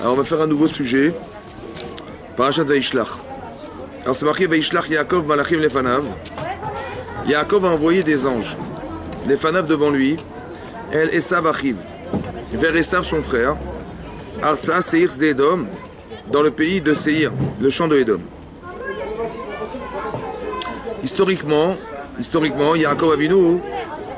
Alors on va faire un nouveau sujet. Parashat Vaishlach. Alors c'est marqué Vaishlach Yaakov Malachim Lefanav. Yaakov a envoyé des anges. Lefanav devant lui. El Esav Achiv. Vers Esav son frère. Artsa Seir Sdedom. Dans le pays de Seir, le champ de Edom. Historiquement, Yaakov Avinu,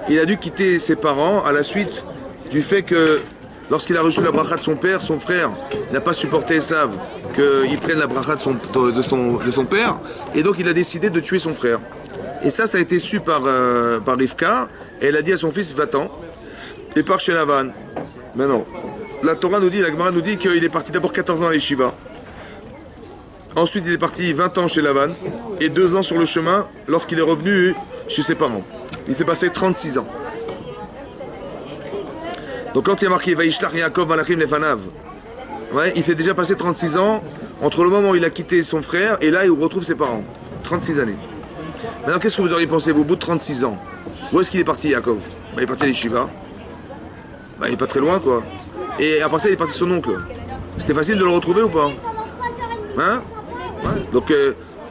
il a dû quitter ses parents à la suite du fait que lorsqu'il a reçu la bracha de son père, son frère n'a pas supporté Esav qu'il prenne la bracha de son père, et donc il a décidé de tuer son frère. Et ça a été su par Rivka, et elle a dit à son fils, va-t'en, et pars chez Lavan. Maintenant, la Torah nous dit, la Gemara nous dit qu'il est parti d'abord 14 ans à Yeshiva. Ensuite, il est parti 20 ans chez Lavan, et 2 ans sur le chemin lorsqu'il est revenu chez ses parents. Il s'est passé 36 ans. Donc quand il y a marqué Vaishlach Yaakov Malachim Lefanav, ouais, il s'est déjà passé 36 ans entre le moment où il a quitté son frère et là où il retrouve ses parents. 36 années. Maintenant, qu'est-ce que vous auriez pensé, vous, au bout de 36 ans? Où est-ce qu'il est parti, Yaakov? Il est parti à l'Yeshiva. Il n'est pas très loin, quoi. Et après ça, il est parti son oncle. C'était facile de le retrouver ou pas? Hein? Ouais.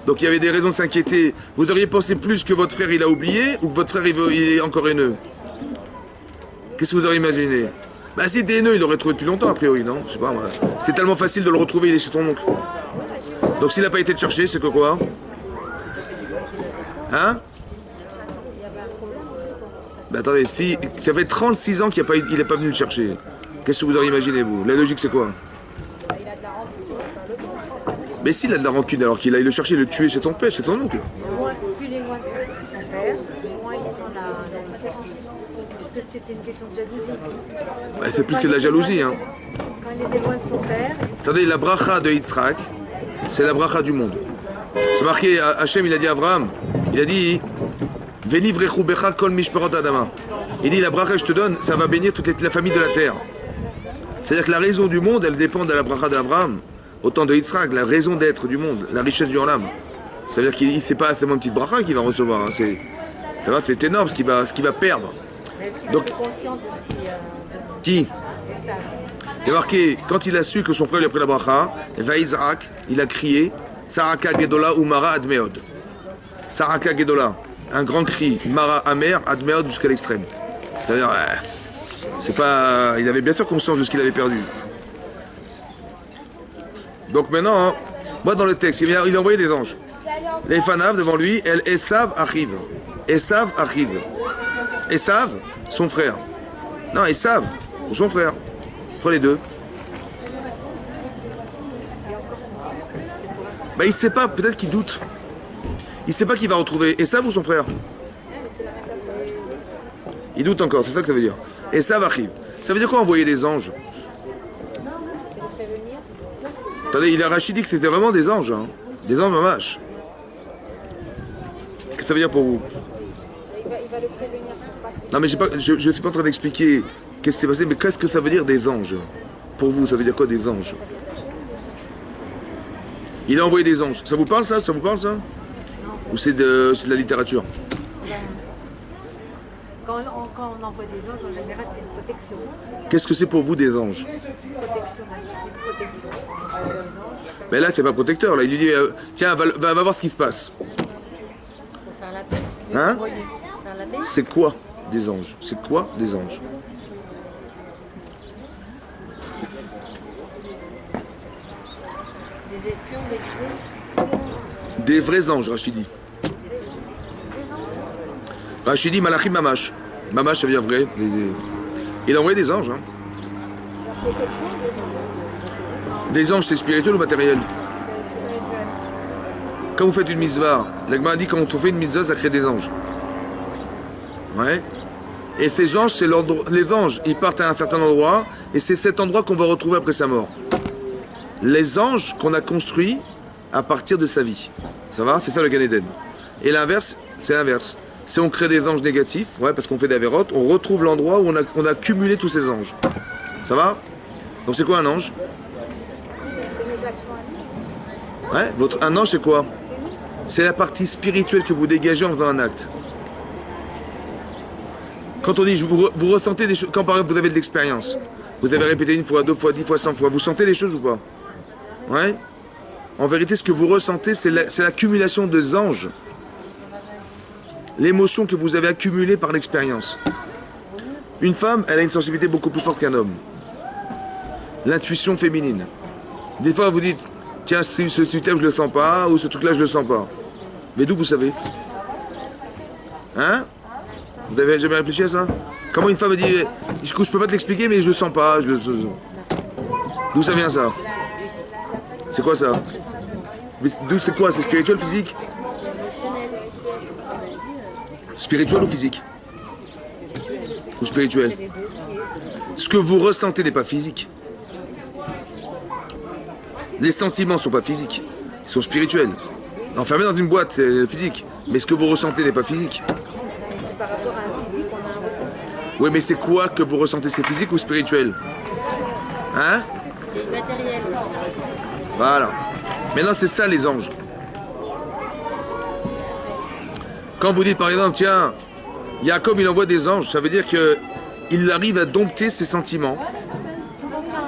Donc il y avait des raisons de s'inquiéter. Vous auriez pensé plus que votre frère il a oublié ou que votre frère il est encore haineux? Qu'est-ce que vous auriez imaginé? S'il était haineux, il l'aurait trouvé depuis longtemps a priori, non? Je sais pas, c'était tellement facile de le retrouver, il est chez ton oncle. Donc s'il n'a pas été te chercher, c'est que quoi? Hein? Attendez, si ça fait 36 ans qu'il n'est pas venu le chercher, qu'est-ce que vous auriez imaginé, vous? La logique c'est quoi? Mais s'il a de la rancune alors qu'il aille le chercher, le tuer chez ton père, chez ton oncle. Plus il est loin de son père, moins il sent la... Parce que c'était une question de jalousie. C'est plus que de la jalousie. Hein. Quand il était loin de son père... Attendez, la bracha de Yitzhak, c'est la bracha du monde. C'est marqué, Hachem, il a dit à Abraham, il a dit Velivrechu becha kol mishperot adama. Il dit, la bracha que je te donne, ça va bénir toute la famille de la terre. C'est-à-dire que la raison du monde, elle dépend de la bracha d'Abraham. Autant de Yitzhak, la raison d'être du monde, la richesse du Olam. Ça veut dire qu'il c'est pas seulement une petite bracha qu'il va recevoir. Hein. C'est énorme ce qu'il va perdre. Donc, conscient de ce qui? Il est marqué, quand il a su que son frère lui a pris la bracha, Vaïzrak, il a crié, Saraka Gedola ou Mara Admeod. Saraka Gedola, un grand cri, Mara amer, Admeod jusqu'à l'extrême. C'est-à-dire, il avait bien sûr conscience de ce qu'il avait perdu. Donc maintenant, moi dans le texte, il a envoyé des anges. Les Fanav devant lui, El Esav arrive. Esav arrive. Esav, son frère. Non, Esav, son frère. Entre les deux. Il ne sait pas, peut-être qu'il doute. Il ne sait pas qui va retrouver. Esav ou son frère? Il doute encore, c'est ça que ça veut dire. Esav arrive. Ça veut dire quoi envoyer des anges? Attendez, il a Rachid dit que c'était vraiment des anges, hein. Des anges mamash. Qu'est-ce que ça veut dire pour vous? Il va le prévenir. Non mais je ne suis pas en train d'expliquer qu'est-ce qui s'est passé, mais qu'est-ce que ça veut dire des anges? Pour vous, ça veut dire quoi des anges? Il a envoyé des anges. Ça vous parle ça? Ça vous parle ça? Ou c'est de la littérature? Quand on envoie des anges, en général, c'est une protection. Qu'est-ce que c'est pour vous des anges? Protection, c'est une protection. Mais là, c'est pas protecteur. Là, il lui dit tiens, va voir ce qui se passe. Pour faire la paix. Hein? Faire la paix. C'est quoi des anges? C'est quoi des anges? Des espions, des... Des vrais anges, Rachidi. Rachidi, Malachim Mamash. Mamash, ça veut dire vrai. Il a envoyé des anges. Hein. La protection des anges. Des anges, c'est spirituel ou matériel? Quand vous faites une mitzvah, la Gemara dit quand on fait une mitzvah, ça crée des anges. Ouais. Et ces anges, c'est les anges, ils partent à un certain endroit, et c'est cet endroit qu'on va retrouver après sa mort. Les anges qu'on a construits à partir de sa vie. Ça va? C'est ça le Gan Eden. Et l'inverse, c'est l'inverse. Si on crée des anges négatifs, ouais, parce qu'on fait des avérotes, on retrouve l'endroit où on a cumulé tous ces anges. Ça va? Donc c'est quoi un ange? C'est nos actions à nous. Ouais, un ange c'est quoi? C'est nous. C'est la partie spirituelle que vous dégagez en faisant un acte. Quand on dit, vous ressentez des choses, quand par exemple vous avez de l'expérience, Vous avez répété 1 fois, 2 fois, 10 fois, 100 fois. Vous sentez les choses ou pas? Ouais. En vérité, ce que vous ressentez, c'est l'accumulation des anges. L'émotion que vous avez accumulée par l'expérience. Une femme, elle a une sensibilité beaucoup plus forte qu'un homme. L'intuition féminine. Des fois, vous dites, tiens, ce truc-là, je le sens pas, ou ce truc-là, je le sens pas. Mais d'où vous savez? Hein? Vous avez jamais réfléchi à ça? Comment une femme dit, je peux pas te l'expliquer, mais je le sens pas. D'où ça vient ça? C'est quoi ça? D'où c'est quoi? C'est spirituel, physique? Spirituel ou physique? Ou spirituel? Ce que vous ressentez n'est pas physique. Les sentiments ne sont pas physiques, ils sont spirituels. Enfermé dans une boîte, c'est physique. Mais ce que vous ressentez n'est pas physique. Par rapport à un physique, on a un ressenti. Oui, mais c'est quoi que vous ressentez? C'est physique ou spirituel? Hein? C'est matériel. Voilà. Maintenant, c'est ça les anges. Quand vous dites par exemple, tiens, Jacob il envoie des anges, ça veut dire qu'il arrive à dompter ses sentiments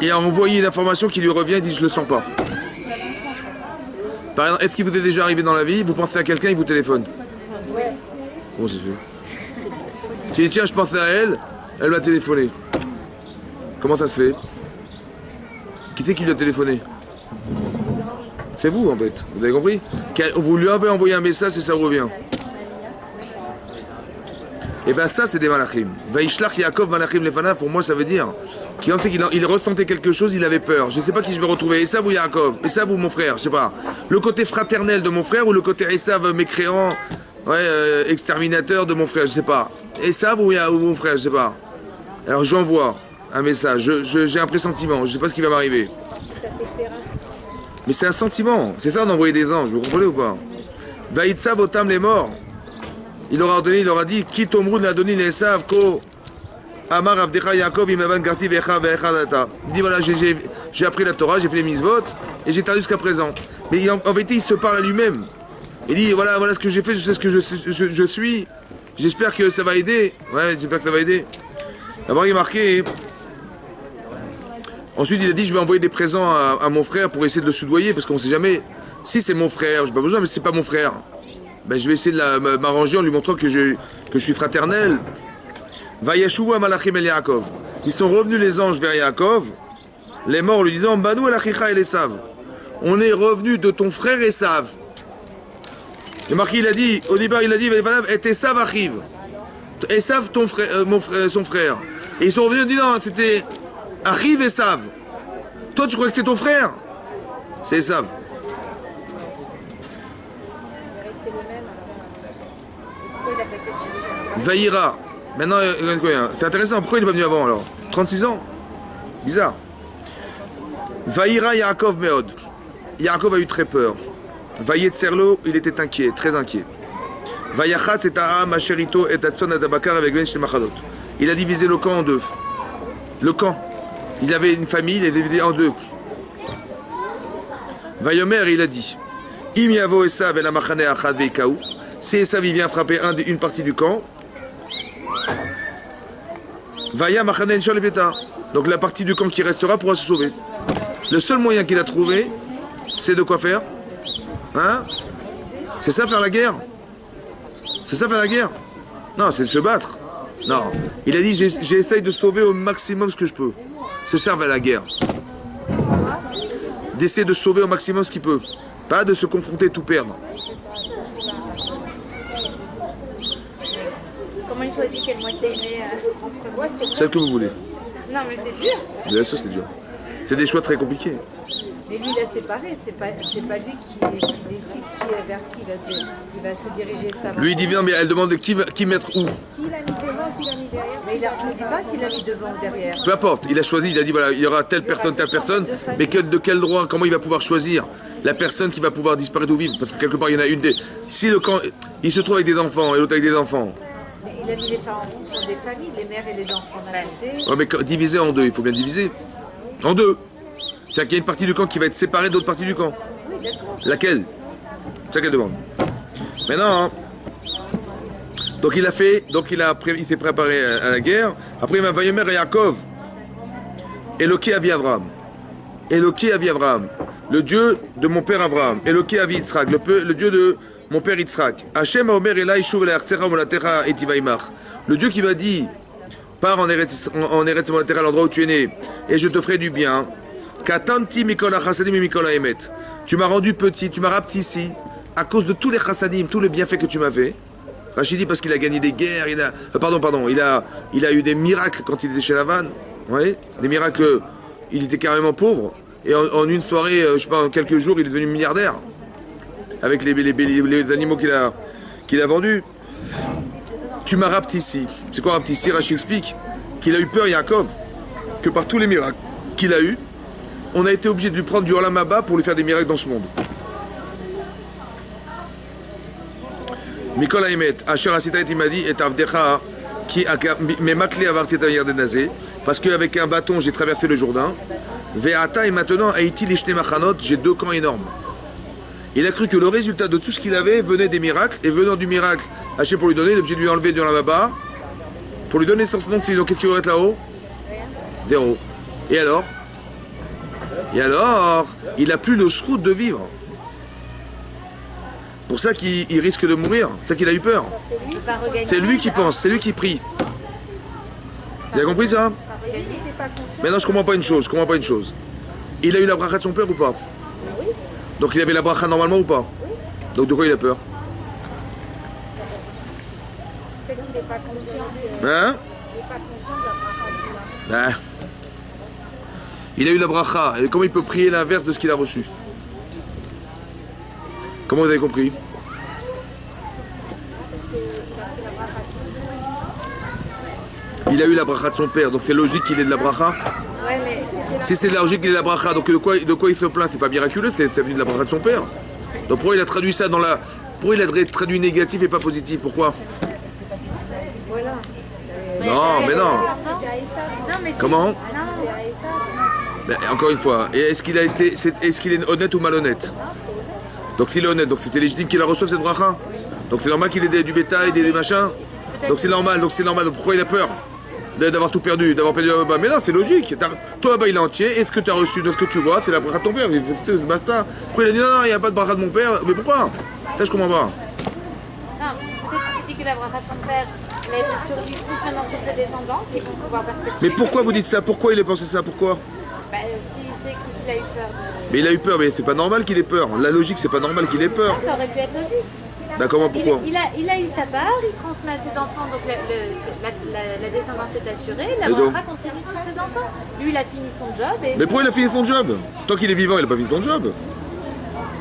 et à envoyer une information qui lui revient et dit je le sens pas. Par exemple, est-ce qu'il vous est déjà arrivé dans la vie, vous pensez à quelqu'un, il vous téléphone? Ouais. Bon, c'est sûr. Tu dis tiens, je pense à elle, elle va téléphoner. Comment ça se fait? Qui c'est qui lui a téléphoné? C'est vous en fait, vous avez compris? Vous lui avez envoyé un message et ça revient. Et bien ça c'est des malachim. Vaishlach Yaakov malachim lefanav, pour moi ça veut dire qu'il ressentait quelque chose, il avait peur. Je ne sais pas qui je vais retrouver. Et ça vous Yaakov, et ça vous mon frère, je sais pas. Le côté fraternel de mon frère ou le côté Esav mécréant, exterminateur de mon frère, je sais pas. Et ça vous mon frère, je sais pas. Alors j'envoie un message, j'ai un pressentiment, je sais pas ce qui va m'arriver. Mais c'est un sentiment, c'est ça d'envoyer des anges, vous comprenez ou pas? Vaïtsa votam les morts. Il aura ordonné, il aura dit, qui tomrou n'a donné les sav ko amar avdecha Yaakov imavan garti vecha vecha data. Il dit voilà, j'ai appris la Torah, j'ai fait les mitzvot et j'ai tardu jusqu'à présent. Mais en vérité, il se parle à lui-même. Il dit voilà ce que j'ai fait, je sais ce que je suis. J'espère que ça va aider. Ouais, j'espère que ça va aider. D'abord, il est marqué. Ensuite, il a dit je vais envoyer des présents à mon frère pour essayer de le soudoyer parce qu'on ne sait jamais. Si c'est mon frère, j'ai pas besoin, mais c'est pas mon frère. Ben, je vais essayer de m'arranger en lui montrant que je suis fraternel. Vayeshuva malachim el Yaakov. Ils sont revenus les anges vers Yaakov, les morts lui disant Banu el achicha el Esav. On est revenu de ton frère Esav. Et marqué, il a dit, au départ, il a dit et Esav arrive. Esav, ton frère, son frère. Et ils sont revenus et dit non, c'était arrive Esav. Toi, tu crois que c'est ton frère? C'est Esav. Vaïra. Maintenant, c'est intéressant. Pourquoi il n'est pas venu avant alors? 36 ans? Bizarre. Vaïra Yaakov Meod. Yaakov a eu très peur. Vaïetzerlo, il était inquiet, très inquiet. Vaïachatz et Ta'am, Asherito et Tatson Adabakar avec Ben Shemachadot. Il a divisé le camp en deux. Le camp. Il avait une famille, il a divisé en deux. Vaïomer, il a dit Im Yavo Esav el Amachane Achad Veikaou. Si Esav vient frapper une partie du camp, Vaya Machanen Sholebeta. Donc la partie du camp qui restera pourra se sauver. Le seul moyen qu'il a trouvé, c'est de quoi faire? Hein? C'est ça faire la guerre? C'est ça faire la guerre? Non, c'est se battre. Non. Il a dit j'essaye de sauver au maximum ce que je peux. C'est ça faire la guerre. D'essayer de sauver au maximum ce qu'il peut. Pas de se confronter et tout perdre. Comment il choisit quelle moitié il met Celle que vous voulez. Non, mais c'est dur. Bien sûr, c'est dur. C'est des choix très compliqués. Mais lui, il a séparé. C'est pas lui qui décide vers qui il va se diriger. Lui, il dit bien, mais elle demande qui mettre où. Qui l'a mis devant, qui l'a mis derrière. Mais il ne dit pas s'il l'a mis devant ou derrière. Peu importe, il a choisi, il a dit voilà, il y aura telle personne, mais de quel droit, comment il va pouvoir choisir la personne qui va pouvoir disparaître ou vivre? Parce que quelque part, il y en a une des. Si le camp, il se trouve avec des enfants et l'autre avec des enfants. Mais il a mis les femmes en fonction des familles, les mères et les enfants d'un côté. Ouais, mais diviser en deux, il faut bien diviser. En deux. C'est-à-dire qu'il y a une partie du camp qui va être séparée d'autres parties du camp. Oui, d'accord. Laquelle? C'est ça qu'elle demande. Maintenant, hein. Donc il s'est préparé à la guerre. Après il m'a Vayomer et Yaakov. Eloki Avi Avraham. Eloki Avi Avraham. Le Dieu de mon père Avraham. Eloki Avi Yitzhak. Le Dieu de mon père Yitzhak. Hashem Haomer Elai Shuv Ela'artzecha Umolatecha et Tivaimach. Le Dieu qui m'a dit, pars en Eretz Umolatecha, l'endroit où tu es né, et je te ferai du bien. Katanti Mikol HaChassadim et Mikol HaEmet. Tu m'as rendu petit, tu m'as rapetissé à cause de tous les chassadim, tous les bienfaits que tu m'as fait. Rachid dit parce qu'il a gagné des guerres, il a eu des miracles quand il était chez Lavan. Ouais, des miracles, il était carrément pauvre. Et en une soirée, je sais pas, en quelques jours, il est devenu milliardaire. Avec les animaux qu'il a vendus. Tu m'as rapetissé. C'est quoi rapetissé? Rachid explique qu'il a eu peur, Yaakov, que par tous les miracles qu'il a eu, on a été obligé de lui prendre du Olam Haba pour lui faire des miracles dans ce monde. Mikol Haemet, Asher Asita et Imadi et Avdecha, qui a makli avarti ta Yardenazé, parce qu'avec un bâton j'ai traversé le Jourdain. Ve'ata et maintenant Haïti lishne machanot, j'ai 2 camps énormes. Il a cru que le résultat de tout ce qu'il avait venait des miracles, et venant du miracle, Hachem pour lui donner, il est obligé de lui enlever du Olam Haba, pour lui donner son nom, sinon qu'est-ce qu'il aurait là-haut? 0. Et alors, il a plus le srout de vivre. Pour ça qu'il risque de mourir, c'est ça qu'il a eu peur. C'est lui qui pense, c'est lui qui prie. Vous avez compris ça? Maintenant je comprends pas une chose, Il a eu la bracha de son père ou pas? Oui. Donc il avait la bracha normalement ou pas? Oui. Donc de quoi il a peur? Peut-être qu'il n'est pas conscient Hein? de la bracha. Il a eu la bracha, et comment il peut prier l'inverse de ce qu'il a reçu? Comment vous avez compris? Parce qu'il a pris la bracha de son père. Il a eu la bracha de son père, donc c'est logique qu'il ait de la bracha? Ouais, mais c'était Si c'est de la logique qu'il ait de la bracha, donc de quoi il se plaint? C'est pas miraculeux, c'est venu de la bracha de son père. Donc pourquoi il a traduit ça dans la... Pourquoi il a traduit négatif et pas positif? Pourquoi? voilà. Non, mais non. C'était à Esav. Non, mais Comment? non, c'était à Esav. Ben, encore une fois, et est-ce qu'il est honnête ou malhonnête? Non, c'était honnête. Donc s'il est honnête, donc c'était légitime qu'il la reçoive cette bracha. Donc c'est normal qu'il ait du bétail, des machins. Donc c'est normal, donc pourquoi il a peur d'avoir tout perdu, d'avoir perdu? Bah, mais non, c'est logique. Toi, bah, il est entier. Est-ce que tu as reçu de ce que tu vois? C'est la bracha de ton père. Basta. Pourquoi il a dit non, il n'y a pas de bracha de mon père? Mais pourquoi? Ça, je comprends pas. Non, peut-être qu'il s'est dit que la bracha de son père, elle a été sur lui, plus maintenant sur ses descendants, qui vont pouvoir perpétuer. Mais pourquoi vous dites ça? Pourquoi il a pensé ça? Pourquoi? Bah, si c'est qu'il a eu peur de... Mais il a eu peur, mais c'est pas normal qu'il ait peur. La logique, c'est pas normal qu'il ait peur. Ça aurait pu être logique. Bah comment, pourquoi? Il a eu sa part, il transmet à ses enfants, donc la descendance est assurée, la Et donc bracha continue sur ses enfants. Lui, il a fini son job et... Mais pourquoi il a fini son job? Tant qu'il est vivant, il a pas fini son job.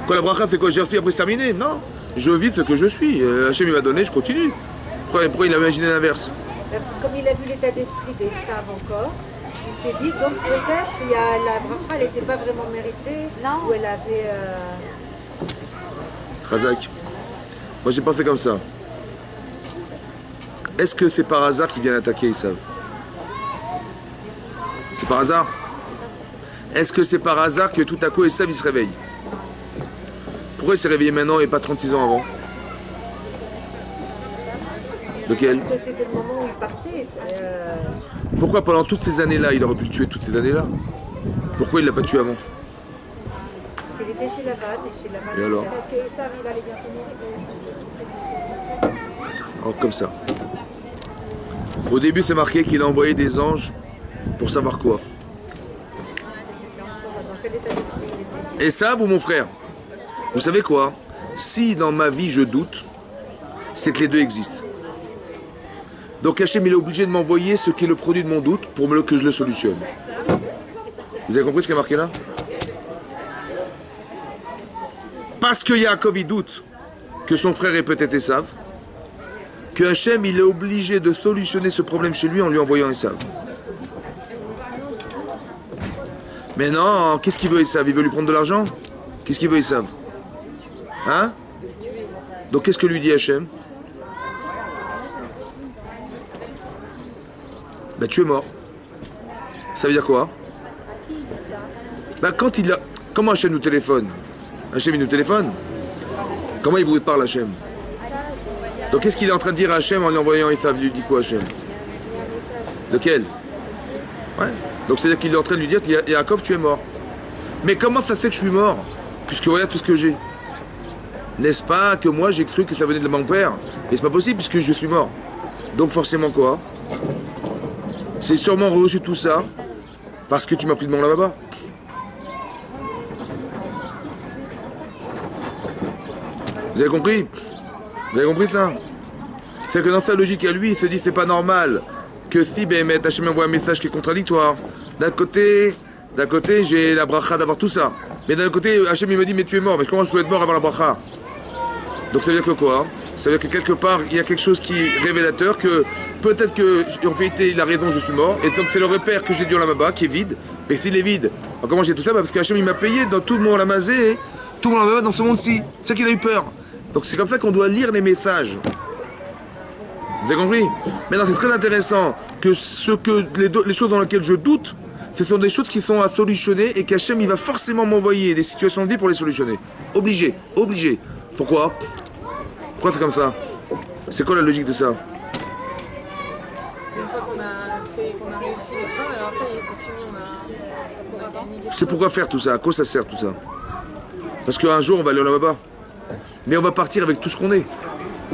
Quoi, la bracha, c'est quoi? J'ai reçu, après c'est terminé? Non. Je vis ce que je suis. Hachem, il m'a donné, je continue. Pourquoi il a imaginé l'inverse? Comme il a vu l'état d'esprit des Esav encore, il s'est dit donc peut-être la bracha, elle n'était pas vraiment méritée. Non. Ou elle avait... Razak. Moi j'ai pensé comme ça. Est-ce que c'est par hasard qu'ils viennent attaquer Esav? C'est par hasard? Est-ce que c'est par hasard que tout à coup Esav il se réveille? Pourquoi il s'est réveillé maintenant et pas 36 ans avant? Lequel? Parce que c'était le moment où il partait. Pourquoi pendant toutes ces années-là, il aurait pu le tuer toutes ces années-là? Pourquoi il l'a pas tué avant? Parce qu'il était chez Lavan et chez Lavan. Et alors? Que Esav, il allait bientôt mourir. Oh, comme ça. Au début, c'est marqué qu'il a envoyé des anges pour savoir quoi. Dans quel état d'esprit il était? Et ça, vous, mon frère, vous savez quoi? Si dans ma vie je doute, c'est que les deux existent. Donc Hachem, il est obligé de m'envoyer ce qui est le produit de mon doute pour que je le solutionne. Vous avez compris ce qui est marqué là? Parce que Yaakov, il doute que son frère est peut-être Esav, que Hachem, il est obligé de solutionner ce problème chez lui en lui envoyant Esav. Mais non, qu'est-ce qu'il veut Esav? Il veut lui prendre de l'argent? Qu'est-ce qu'il veut Esav? Hein? Donc qu'est-ce que lui dit Hachem? Bah tu es mort. Ça veut dire quoi? Bah quand il a... Comment Hachem nous téléphone? Hachem il nous téléphone? Comment il vous parle Hachem? Donc qu'est-ce qu'il est en train de dire à Hachem en lui envoyant Esav? Il lui dit quoi Hachem? Lequel? Ouais. Donc c'est-à-dire qu'il est en train de lui dire, Yaakov, tu es mort. Mais comment ça se fait que je suis mort? Puisque regarde tout ce que j'ai. N'est-ce pas que moi j'ai cru que ça venait de mon père? Et c'est pas possible puisque je suis mort. Donc forcément quoi? C'est sûrement reçu tout ça parce que tu m'as pris de mon lavaba. Vous avez compris? Vous avez compris ça? C'est que dans sa logique à lui, il se dit c'est pas normal que si Béhémet Hachem envoie un message qui est contradictoire. D'un côté j'ai la bracha d'avoir tout ça. Mais d'un côté, Hachem il me dit mais tu es mort. Mais comment je peux être mort avant la bracha? Donc ça veut dire que quoi? Ça veut dire que quelque part il y a quelque chose qui est révélateur que peut-être que en vérité il a raison, je suis mort. Et donc c'est le repère que j'ai dû en là-bas qui est vide. Mais s'il est vide, alors comment j'ai tout ça? Parce qu'Hachem il m'a payé dans tout mon lamazé, tout mon là-bas dans ce monde-ci. C'est qu'il a eu peur. Donc c'est comme ça qu'on doit lire les messages. Vous avez compris? Maintenant c'est très intéressant que les choses dans lesquelles je doute, ce sont des choses qui sont à solutionner et qu'Hachem il va forcément m'envoyer des situations de vie pour les solutionner. Obligé, obligé. Pourquoi? Pourquoi c'est comme ça? C'est quoi la logique de ça? Une fois qu'on a réussi le plan, alors ça y est, c'est fini, on a gagné. C'est pourquoi faire tout ça? À quoi ça sert tout ça? Parce qu'un jour on va aller là-bas. Mais on va partir avec tout ce qu'on est.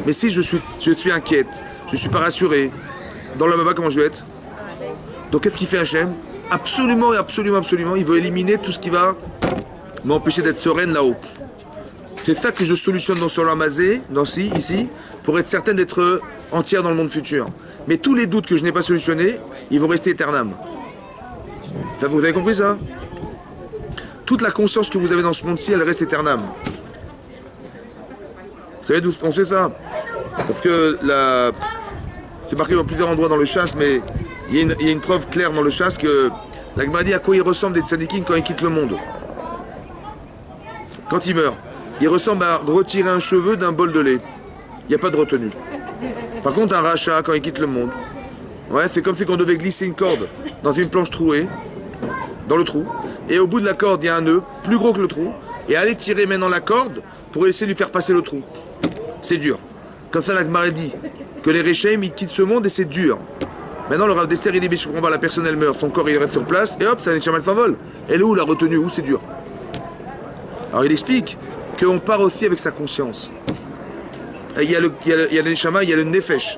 Mais si je suis inquiète, je suis pas rassuré, dans là-bas comment je vais être? Donc qu'est-ce qu'il fait Hachem? Absolument et absolument, absolument, il veut éliminer tout ce qui va m'empêcher d'être sereine là-haut. C'est ça que je solutionne dans ce Lamazé, ici, pour être certaine d'être entière dans le monde futur. Mais tous les doutes que je n'ai pas solutionnés, ils vont rester éternels. Ça, vous avez compris ça? Toute la conscience que vous avez dans ce monde-ci, elle reste éternelle. Vous savez d'où on sait ça? Parce que c'est marqué dans plusieurs endroits dans le chasse, mais il y a une preuve claire dans le chasse que la Gemara dit à quoi ils ressemblent des tzadikim quand ils quittent le monde. Quand ils meurent. Il ressemble à retirer un cheveu d'un bol de lait. Il n'y a pas de retenue. Par contre, un rachat, quand il quitte le monde, ouais, c'est comme si on devait glisser une corde dans une planche trouée, dans le trou, et au bout de la corde, il y a un nœud plus gros que le trou, et aller tirer maintenant la corde pour essayer de lui faire passer le trou. C'est dur. Comme ça, la Gemara dit que les Réchaim, ils quittent ce monde et c'est dur. Maintenant, le Rav Dessler, il dit, la personne, elle meurt, son corps, il reste sur place, et hop, ça elle s'envole. Elle est où la retenue? Où c'est dur? Alors, il explique qu'on part aussi avec sa conscience. Il y a le neshama, il y a le nefesh.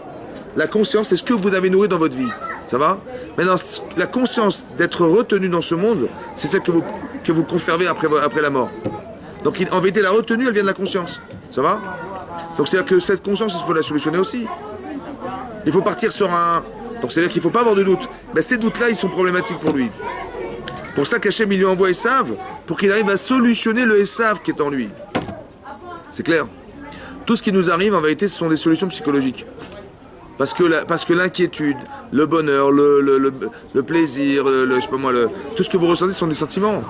La conscience, c'est ce que vous avez nourri dans votre vie. Ça va? Maintenant, la conscience d'être retenu dans ce monde, c'est celle que vous conservez après la mort. Donc, en vérité, la retenue, elle vient de la conscience. Ça va? Donc, c'est-à-dire que cette conscience, il faut la solutionner aussi. Il faut partir sur un... Donc, c'est-à-dire qu'il ne faut pas avoir de doute. Ben, ces doutes-là, ils sont problématiques pour lui. Pour ça qu'Hachem, il lui envoie Esav, pour qu'il arrive à solutionner le Esav qui est en lui. C'est clair. Tout ce qui nous arrive, en vérité, ce sont des solutions psychologiques. Parce que l'inquiétude, le bonheur, le plaisir, je sais pas moi, tout ce que vous ressentez sont des sentiments.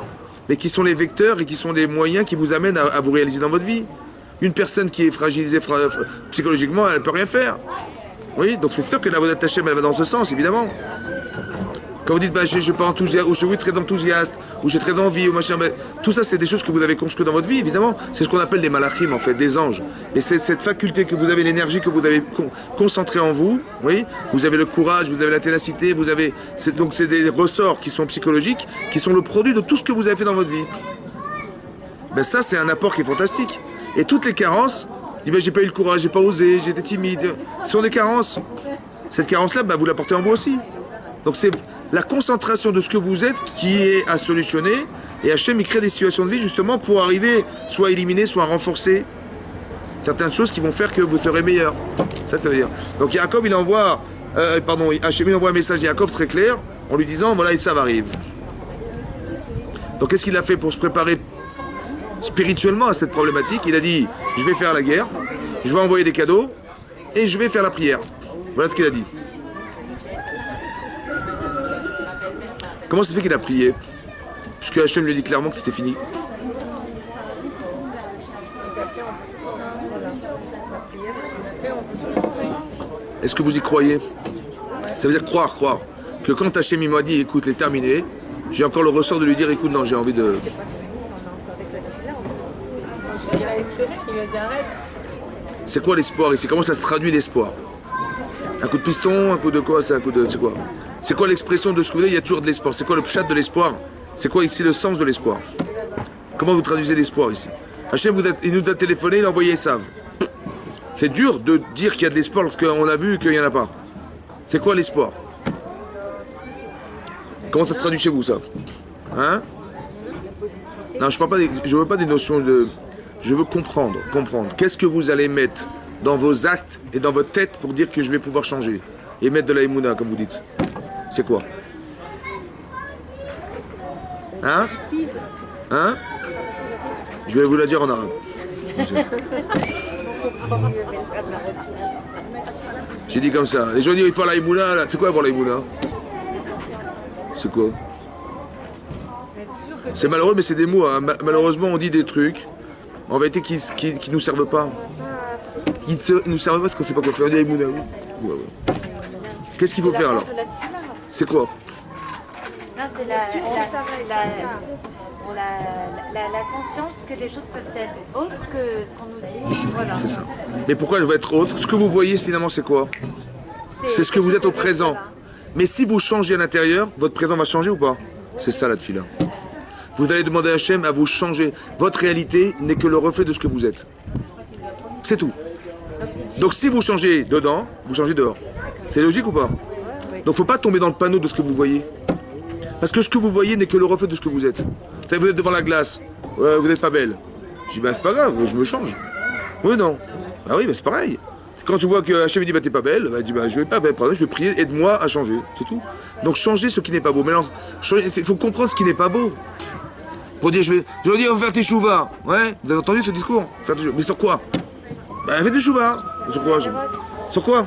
Mais qui sont les vecteurs et qui sont des moyens qui vous amènent à vous réaliser dans votre vie. Une personne qui est fragilisée psychologiquement, elle ne peut rien faire. Oui, donc c'est sûr que la Avodat Hashem, elle va dans ce sens, évidemment. Quand vous dites, bah, je ne suis pas enthousiaste, ou je suis très enthousiaste, ou j'ai très envie, ou machin, bah, tout ça, c'est des choses que vous avez construites dans votre vie, évidemment. C'est ce qu'on appelle des malachim, en fait, des anges. Et c'est cette faculté que vous avez, l'énergie que vous avez concentrée en vous, oui, vous avez le courage, vous avez la ténacité, donc c'est des ressorts qui sont psychologiques, qui sont le produit de tout ce que vous avez fait dans votre vie. Ben ça, c'est un apport qui est fantastique. Et toutes les carences, ben, j'ai pas eu le courage, j'ai pas osé, j'ai été timide, ce sont des carences. Cette carence-là, ben, vous la portez en vous aussi. Donc c'est la concentration de ce que vous êtes qui est à solutionner, et Hachem il crée des situations de vie justement pour arriver soit à éliminer, soit à renforcer certaines choses qui vont faire que vous serez meilleur. Ça veut dire. Donc Yaakov Hachem il envoie un message à Yaakov très clair en lui disant voilà, ça arrive. Donc qu'est-ce qu'il a fait pour se préparer spirituellement à cette problématique? Il a dit je vais faire la guerre, je vais envoyer des cadeaux et je vais faire la prière. Voilà ce qu'il a dit. Comment ça se fait qu'il a prié? Puisque Hachem lui dit clairement que c'était fini. Est-ce que vous y croyez? Ça veut dire croire. Que quand Hachem m'a dit écoute, c'est terminé, j'ai encore le ressort de lui dire écoute, non, j'ai envie de... Il a espéré, il lui a dit arrête. C'est quoi l'espoir ici? Comment ça se traduit l'espoir? Un coup de piston? Un coup de quoi? C'est un coup de... C'est quoi? C'est quoi l'expression de ce que vous voulez? Il y a toujours de l'espoir. C'est quoi le pshat de l'espoir? C'est quoi ici le sens de l'espoir? Comment vous traduisez l'espoir ici? Hachem, il nous a téléphoné, il a envoyé Esav. C'est dur de dire qu'il y a de l'espoir lorsqu'on a vu qu'il n'y en a pas. C'est quoi l'espoir? Comment ça se traduit chez vous, ça? Hein? Non, je veux pas des notions de... Je veux comprendre. Qu'est-ce que vous allez mettre dans vos actes et dans votre tête pour dire que je vais pouvoir changer? Et mettre de la émouna, comme vous dites. C'est quoi? Hein? Hein? Je vais vous la dire en arabe. J'ai dit comme ça. Les gens disent il faut la émouna, là. C'est quoi avoir la émouna? C'est quoi? C'est malheureux, mais c'est des mots. Hein. Malheureusement, on dit des trucs, en vérité, qui nous servent pas. Qui nous servent pas parce qu'on sait pas quoi faire. On dit émouna, oui. Ouais, ouais. Qu'est-ce qu'il faut faire alors? C'est quoi? Non, c'est la conscience que les choses peuvent être autres que ce qu'on nous dit. Voilà. C'est ça. Mais pourquoi elles vont être autres? Ce que vous voyez finalement c'est quoi? C'est ce que vous êtes au présent. Mais si vous changez à l'intérieur, votre présent va changer ou pas? C'est ça la tefila. Vous allez demander à Hachem à vous changer. Votre réalité n'est que le reflet de ce que vous êtes. C'est tout. Donc si vous changez dedans, vous changez dehors. C'est logique ou pas? Donc il ne faut pas tomber dans le panneau de ce que vous voyez. Parce que ce que vous voyez n'est que le reflet de ce que vous êtes. Vous êtes devant la glace, vous n'êtes pas belle. Je dis, ben c'est pas grave, je me change. Oui, non. Ah oui, ben c'est pareil. Quand tu vois que Hachem dit, bah t'es pas belle, bah, dis, bah, je vais pas belle, pardon, je vais prier, aide-moi à changer, c'est tout. Donc changer ce qui n'est pas beau. Mais il faut comprendre ce qui n'est pas beau. Pour dire, je vais dire, on va faire tes chouvas. Ouais, vous avez entendu ce discours? Mais sur quoi? Bah faites des chouvas. Sur quoi? Sur quoi?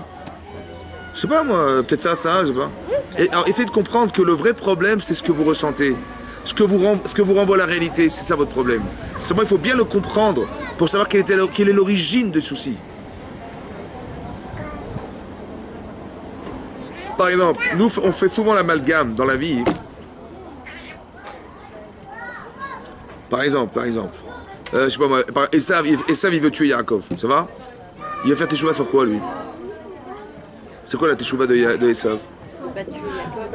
Je sais pas moi, peut-être ça, je sais pas. Et alors essayez de comprendre que le vrai problème, c'est ce que vous ressentez. Ce que vous renvoie la réalité, c'est ça votre problème. Seulement, il faut bien le comprendre pour savoir quelle est l'origine du souci. Par exemple, nous, on fait souvent l'amalgame dans la vie. Par exemple. Je sais pas moi, Esav, il veut tuer Yaakov, ça va? Il va faire teshuva sur quoi, lui? C'est quoi la teshuva de Esav?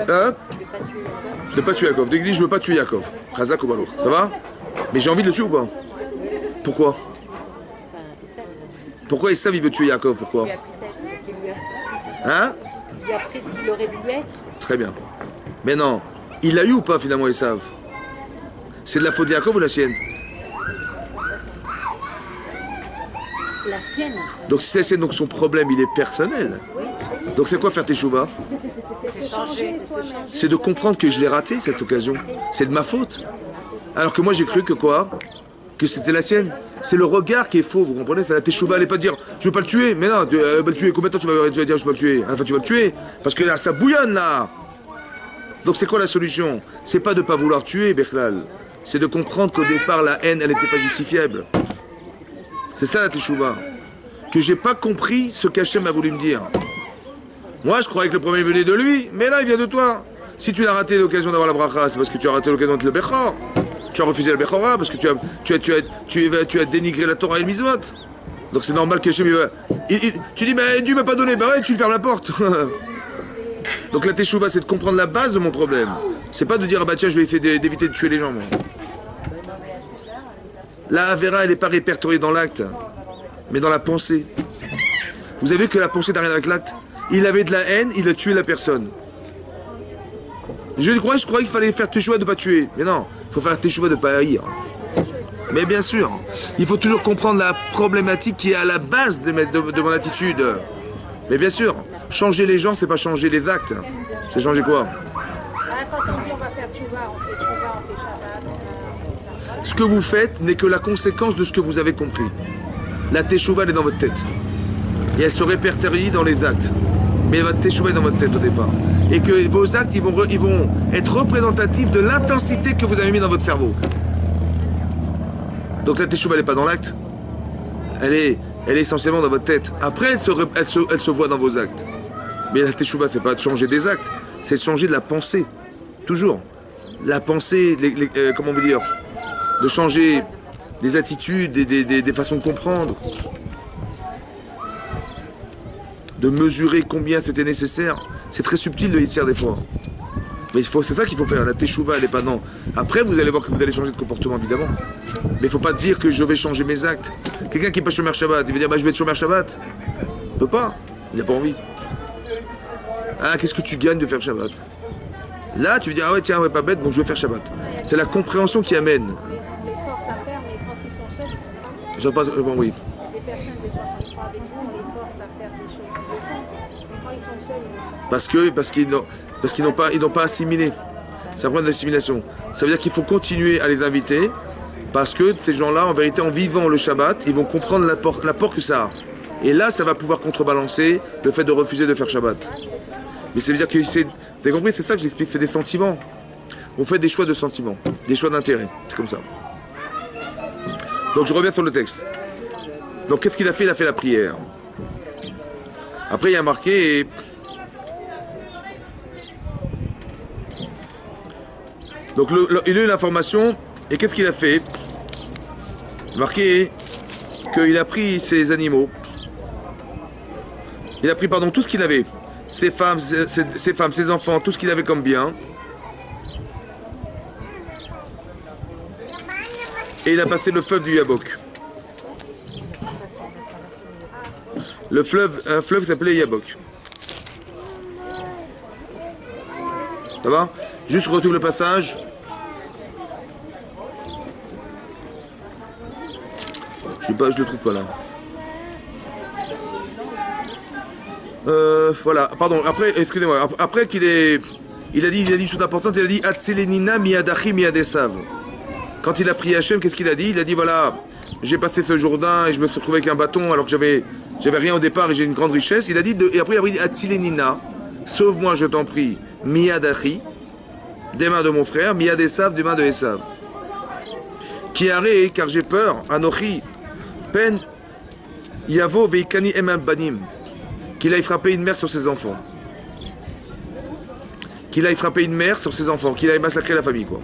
Hein? Je ne veux pas tuer Yaakov. Dès qu'il dit je veux pas tuer Yaakov. Chazak ou Balour. Ça va? Mais j'ai envie de le tuer ou pas? Pourquoi? Pourquoi Esav il veut tuer Yaakov? Pourquoi? Hein? Il a pris ce qu'il aurait dû être. Très bien. Mais non. Il l'a eu ou pas finalement Esav? C'est de la faute de Yaakov ou la sienne? La sienne. Donc si c'est la sienne, donc son problème il est personnel. Donc c'est quoi faire teshuva? C'est se changer soi-même. C'est de comprendre que je l'ai raté cette occasion. C'est de ma faute. Alors que moi j'ai cru que quoi? Que c'était la sienne. C'est le regard qui est faux, vous comprenez? C'est la teshuva, elle n'est pas de dire je veux pas le tuer. Mais non, tu vas le tuer. Combien de temps tu vas dire je veux pas le tuer? Enfin tu vas le tuer. Parce que là ça bouillonne là. Donc c'est quoi la solution? C'est pas de pas vouloir tuer, Bechlal. C'est de comprendre qu'au départ la haine elle n'était pas justifiable. C'est ça la teshuva. Que j'ai pas compris ce qu'Hachem a voulu me dire. Moi, je croyais que le premier venait de lui, mais là, il vient de toi. Si tu as raté l'occasion d'avoir la bracha, c'est parce que tu as raté l'occasion d'être le Bechor. Tu as refusé la Bechora parce que tu as dénigré la Torah et le Mizvot. Donc c'est normal qu'Hachem, tu dis, mais Dieu m'a pas donné. Bah ouais, tu fermes la porte. Donc la teshuva, c'est de comprendre la base de mon problème. C'est pas de dire, ah bah tiens, je vais essayer d'éviter de tuer les gens, moi. La Avera, elle n'est pas répertoriée dans l'acte, mais dans la pensée. Vous avez vu que la pensée n'a rien avec l'acte? Il avait de la haine, il a tué la personne. Je croyais qu'il fallait faire teshuva de ne pas tuer. Mais non, il faut faire teshuva de ne pas haïr. Mais bien sûr, il faut toujours comprendre la problématique qui est à la base de mon attitude. Mais bien sûr, changer les gens, c'est pas changer les actes. C'est changer quoi? Quand on dit on va faire teshuva, on fait Shabbat, on fait ça. Ce que vous faites n'est que la conséquence de ce que vous avez compris. La teshuva, elle est dans votre tête. Et elle se répertorie dans les actes. Mais votre teshuva est dans votre tête au départ. Et que vos actes, ils vont être représentatifs de l'intensité que vous avez mis dans votre cerveau. Donc la teshuva, elle n'est pas dans l'acte. Elle est essentiellement dans votre tête. Après, elle se voit dans vos actes. Mais la teshuva, c'est pas de changer des actes. C'est changer de la pensée. Toujours. La pensée, comment vous dire? De changer des attitudes, des façons de comprendre. de mesurer combien c'était nécessaire. C'est très subtil le Yitzhar des fois. Mais c'est ça qu'il faut faire, la teshuva, elle n'est pas non. Après, vous allez voir que vous allez changer de comportement, évidemment. Mais il ne faut pas dire que je vais changer mes actes. Quelqu'un qui n'est pas chômeur Shabbat, il va dire bah, je vais être chômeur Shabbat. Il ne peut pas, il n'a pas envie. Ah, qu'est-ce que tu gagnes de faire Shabbat? Là, tu veux dire ah ouais, tiens, ouais, pas bête, donc je vais faire Shabbat. C'est la compréhension qui amène. Les forces à faire, mais quand ils sont seuls, J'en passe, bon, oui. les personnes, des fois, quand ils sont avec nous, on les force à faire des choses. Ils le font. Mais quand ils sont seuls, ils le font. Parce qu'ils n'ont pas assimilé. C'est un problème d'assimilation. Ça veut dire qu'il faut continuer à les inviter parce que ces gens-là, en vérité, en vivant le Shabbat, ils vont comprendre l'apport que ça a. Et là, ça va pouvoir contrebalancer le fait de refuser de faire Shabbat. Mais ça veut dire que vous avez compris, c'est ça que j'explique, c'est des sentiments. On fait des choix de sentiments, des choix d'intérêt. C'est comme ça. Donc je reviens sur le texte. Donc qu'est-ce qu'il a fait? Il a fait la prière. Après, il y a marqué... Donc il a eu l'information, et qu'est-ce qu'il a fait? Marqué qu'il a pris ses animaux, il a pris tout ce qu'il avait, ses femmes, ses enfants, tout ce qu'il avait comme bien, et il a passé le fleuve du Yabok. Un fleuve s'appelait Yabok. Ça va? Juste retrouve le passage. Je le trouve pas là. Voilà, pardon, après, excusez-moi, après il a dit une chose importante, il a dit Atselenina miyadachi miyadesav. Quand il a prié Hachem, qu'est-ce qu'il a dit? Il a dit voilà, j'ai passé ce Jourdain et je me suis retrouvé avec un bâton alors que j'avais rien au départ et j'ai une grande richesse. Il a dit, et après il a dit Atselenina, sauve-moi je t'en prie, miyadachi, des mains de mon frère, miyadesav, des mains de Esav. Qui arrête, car j'ai peur, Anochi, pen, yavo veikani emam banim. Qu'il aille frapper une mère sur ses enfants. Qu'il aille frapper une mère sur ses enfants. Qu'il aille massacrer la famille, quoi.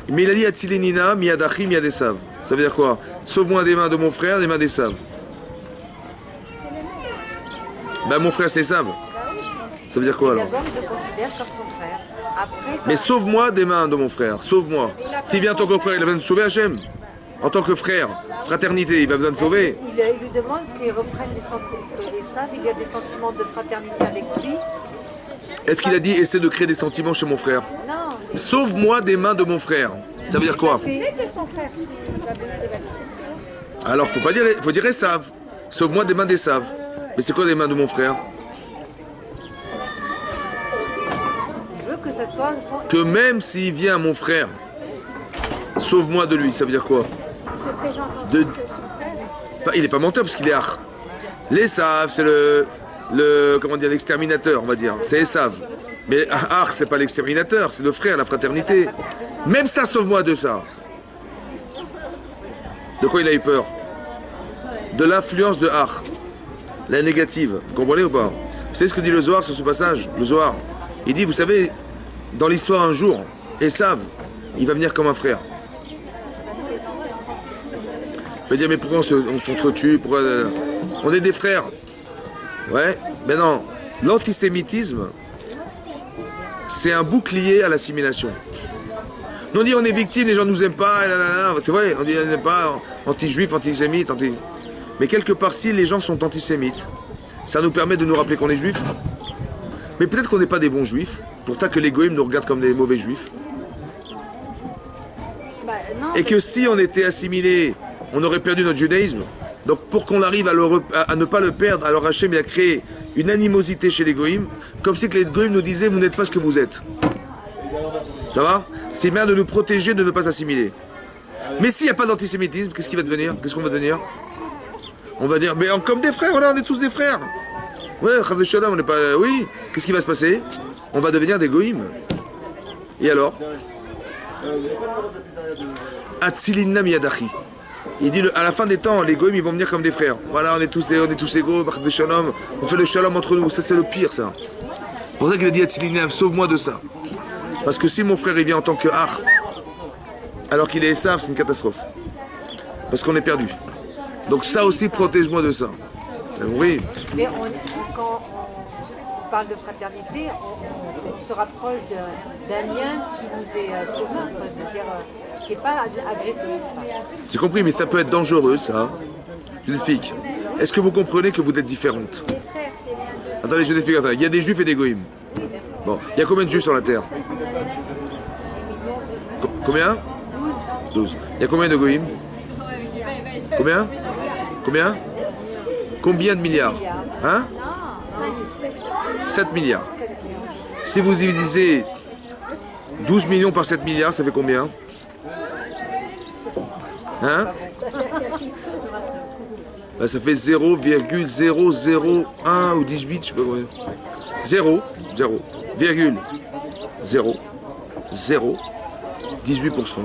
Mais il a dit Atzilenina, miyadachi, miyadesav. Ça veut dire quoi? Sauve-moi des mains de mon frère, des mains d'Esav. Ben mon frère c'est Esav. Ça veut dire quoi alors? D'abord, il le considère comme son frère. Après, Mais sauve-moi des mains de mon frère. Sauve-moi. S'il vient en tant que frère, il a besoin de sauver Hachem. En tant que frère, fraternité, il a besoin de sauver. il lui demande qu'il reprenne les sentiments. Et ça, il y a des sentiments de fraternité avec lui. Est-ce qu'il a dit essaie de créer des sentiments chez mon frère? Non. Sauve-moi des mains de mon frère. Ça veut dire quoi? Il sait que son frère, s'il va venir de la Alors faut pas dire, faut dire Esav. Sauve-moi des mains d'Esav. Mais c'est quoi des mains de mon frère? Il veut que ça soit son... Que même s'il vient mon frère, sauve-moi de lui. Ça veut dire quoi? Il se présente en De- tant que son frère. Il n'est pas menteur parce qu'il est Ar. L'Esav, c'est comment dire, l'exterminateur, on va dire. C'est Esav. Mais Ar, c'est pas l'exterminateur, c'est le frère, la fraternité. Même ça, sauve-moi de ça. De quoi il a eu peur? De l'influence de Ar. La négative. Vous comprenez ou pas? Vous savez ce que dit le Zohar sur ce passage? Le Zohar. Il dit, vous savez, dans l'histoire un jour, Esav, il va venir comme un frère. Il va dire, mais pourquoi on s'entretue? Pourquoi on est des frères? Ouais, mais non. L'antisémitisme, c'est un bouclier à l'assimilation. Nous on dit on est victime, les gens ne nous aiment pas, c'est vrai, on dit on n'aime pas, anti-juif, antisémite, mais quelque part si les gens sont antisémites, ça nous permet de nous rappeler qu'on est juifs. Mais peut-être qu'on n'est pas des bons juifs, pourtant que les goïms nous regardent comme des mauvais juifs. Bah, non, Et que si on était assimilés, on aurait perdu notre judaïsme. Donc pour qu'on arrive à ne pas le perdre, alors Hachem il a créé une animosité chez les goïms, comme si que les goïms nous disaient vous n'êtes pas ce que vous êtes. Ça va? C'est bien de nous protéger de ne pas s'assimiler. Mais s'il n'y a pas d'antisémitisme, qu'est-ce qui va devenir? Qu'est-ce qu'on va devenir? On va dire, mais comme des frères, voilà, on est tous des frères. Ouais, Chaz Shalom, on n'est pas... Oui, qu'est-ce qui va se passer? On va devenir des goïms. Et alors? Atzilina miyadachi. Il dit, à la fin des temps, les goïms, ils vont venir comme des frères. Voilà, on est tous égaux, Chaz Shalom, on fait le shalom entre nous. Ça, c'est le pire, ça. C'est pour ça qu'il a dit, Atzilina, sauve-moi de ça. Parce que si mon frère, il vient en tant que Har, alors qu'il est Esav, c'est une catastrophe. Parce qu'on est perdu. Donc ça aussi, protège-moi de ça. Oui. Mais quand on parle de fraternité, on se rapproche d'un lien qui nous est commun, quoi. C'est-à-dire qui n'est pas agressif. J'ai compris, mais ça peut être dangereux, ça. Je vous explique. Est-ce que vous comprenez que vous êtes différentes? Les frères, c'est l'un de Attendez, je vous explique. Il y a des juifs et des goïms. Bon, il y a combien de juifs sur la terre? Combien? 12. Il y a combien de goïms? Combien? Combien? Combien de milliards? Hein? 7 milliards. Si vous divisez 12 millions par 7 milliards, ça fait combien? Hein? Ben, ça fait 0,001 ou 18, je sais pas combien. 0, 0, virgule, 0, 0, 18%.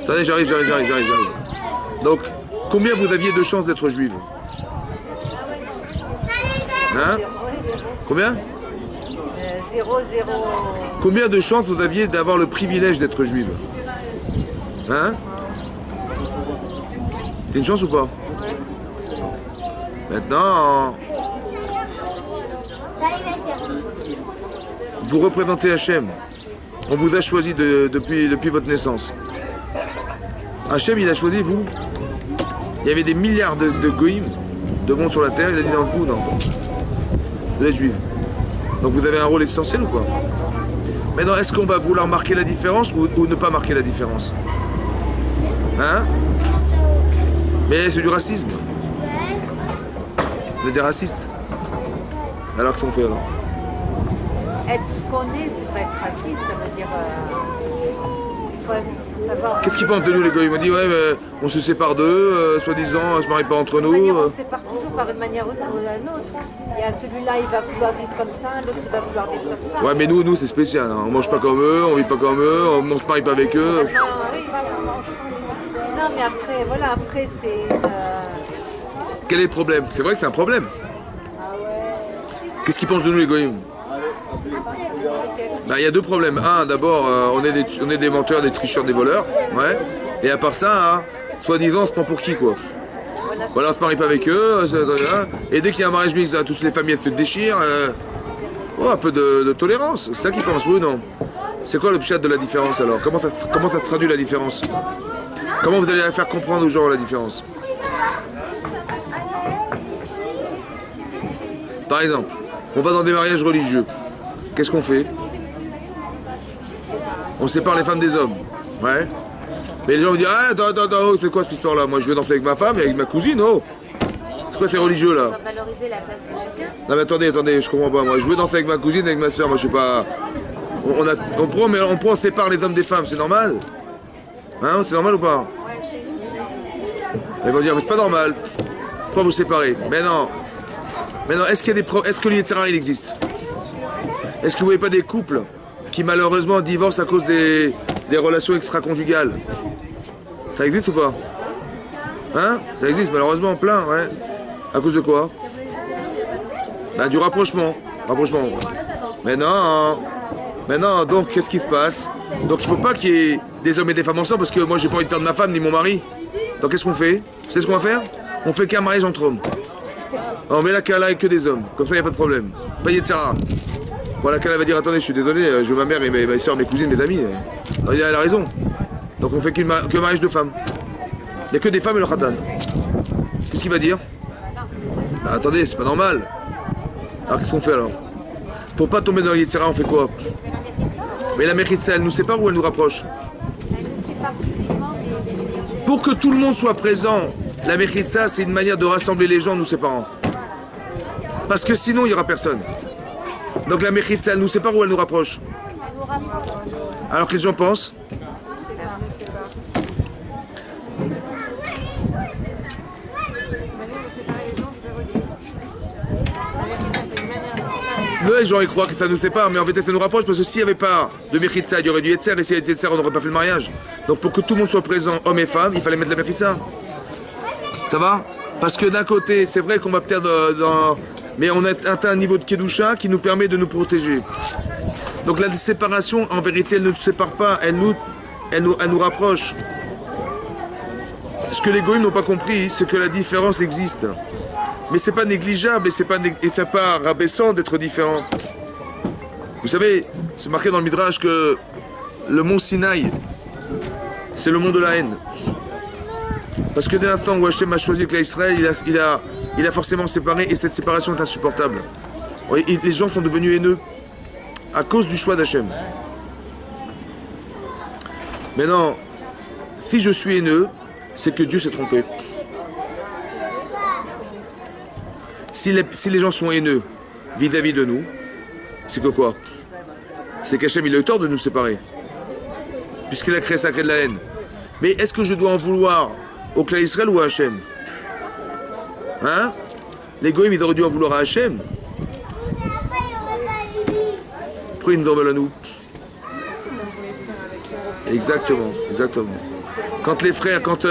Attendez, j'arrive. Donc, combien vous aviez de chances d'être juive? Hein? Combien? 0, 0. Combien de chances vous aviez d'avoir le privilège d'être juive? Hein? C'est une chance ou pas? Maintenant, vous représentez Hachem. On vous a choisi depuis votre naissance. Hachem, il a choisi vous. Il y avait des milliards de goïms, de monde sur la terre. Il a dit non, vous, non. Vous êtes juifs. Donc vous avez un rôle essentiel ou pas? Maintenant, est-ce qu'on va vouloir marquer la différence ou ne pas marquer la différence? Hein? Mais c'est du racisme. Vous êtes des racistes. Alors qu'est-ce qu'on fait alors? Être ce qu'on est, c'est pas être raciste, ça veut dire. Il faut savoir. Qu'est-ce qu'ils pensent de nous les gars? Ils m'ont dit ouais, on se sépare d'eux, soi-disant, on se marie pas entre nous. On se sépare toujours par une manière ou d'une autre. Il y a celui-là, il va vouloir vivre comme ça, l'autre il va vouloir vivre comme ça. Ouais, mais nous c'est spécial. Hein. On mange pas comme eux, on vit pas comme eux, on se marie pas avec eux. Non, mais après, voilà, après c'est. Quel est le problème? C'est vrai que c'est un problème. Qu'est-ce qu'ils pensent de nous les goïms? Ben, il y a deux problèmes. Un, d'abord, on est des menteurs, des tricheurs, des voleurs. Ouais. Et à part ça, hein, soi-disant, on se prend pour qui, quoi? Voilà, on se marie pas avec eux. Et dès qu'il y a un mariage mixte, toutes les familles elles se déchirent. Un peu de tolérance. C'est ça qu'ils pensent, oui ou non? C'est quoi le pchat de la différence alors? Comment ça se traduit la différence? Comment vous allez faire comprendre aux gens la différence? Par exemple, on va dans des mariages religieux. Qu'est-ce qu'on fait? On sépare les femmes des hommes. Ouais. Mais les gens vont dire ah, attends, c'est quoi cette histoire-là? Moi je veux danser avec ma femme et avec ma cousine, oh! C'est quoi ces religieux là? On va valoriser la place de chacun. Non mais attendez, je comprends pas. Moi je veux danser avec ma cousine et avec ma soeur, moi je sais pas. On prend, on sépare les hommes des femmes, c'est normal? Hein? C'est normal ou pas? Ouais, chez nous, c'est normal. Ils vont dire mais c'est pas normal. Pourquoi vous séparez? Mais non. Maintenant, est-ce que l'Yetzirah il existe? Est-ce que vous voyez pas des couples qui malheureusement divorcent à cause des relations extra-conjugales? Ça existe ou pas? Hein? Ça existe malheureusement plein, ouais. À cause de quoi? Ben, du rapprochement. Mais non, donc qu'est-ce qui se passe? Donc il faut pas qu'il y ait des hommes et des femmes ensemble parce que moi j'ai pas envie de perdre ma femme ni mon mari. Donc qu'est-ce qu'on fait? Vous savez ce qu'on va faire? On fait qu'un mariage entre hommes. On met la Kala avec que des hommes, comme ça il n'y a pas de problème. Pas Yetzirah. Bon, la Kala va dire attendez, je suis désolé, je veux ma mère et mes soeurs, mes cousines, mes amis. Elle a raison. Donc on fait que mariage de femmes. Il n'y a que des femmes et le khatan. Qu'est-ce qu'il va dire? Bah, attendez, c'est pas normal. Alors qu'est-ce qu'on fait alors? Pour pas tomber dans le Yetzirah, on fait quoi? Mais la Mechitza, elle nous sépare ou elle nous rapproche? Elle nous sépare physiquement, mais spirituellement. Pour que tout le monde soit présent, la Mechitza, c'est une manière de rassembler les gens nous séparant. Parce que sinon, il n'y aura personne. Donc la Mechitza, elle nous sépare ou elle nous rapproche? Elle nous rapproche. Alors que les gens pensent? Les gens ils croient que ça nous sépare, mais en fait ça nous rapproche parce que s'il n'y avait pas de Mechitza, il y aurait du Yetzer, et s'il y avait du Yetzer, on n'aurait pas fait le mariage. Donc pour que tout le monde soit présent, hommes et femmes, il fallait mettre la Mechitza. Ça va? Parce que d'un côté, c'est vrai qu'on va peut-être dans... Mais on a atteint un niveau de Kedusha qui nous permet de nous protéger. Donc la séparation, en vérité, elle ne nous sépare pas, elle nous rapproche. Ce que les goïms n'ont pas compris, c'est que la différence existe. Mais c'est pas négligeable et c'est pas rabaissant d'être différent. Vous savez, c'est marqué dans le Midrash que le mont Sinaï, c'est le mont de la haine. Parce que dès l'instant où Hachem a choisi que l'Israël, il a forcément séparé et cette séparation est insupportable. Et les gens sont devenus haineux à cause du choix d'Hachem. Maintenant, si je suis haineux, c'est que Dieu s'est trompé. Si les gens sont haineux vis-à-vis de nous, c'est que quoi? C'est qu'Hachem il a eu tort de nous séparer. Puisqu'il a créé ça, crée de la haine. Mais est-ce que je dois en vouloir au clan Israël ou à Hachem? Hein? Les goïms ils auraient dû en vouloir à Hachem. Pourquoi ils nous en veulent à nous? Exactement, exactement. Quand les frères, quand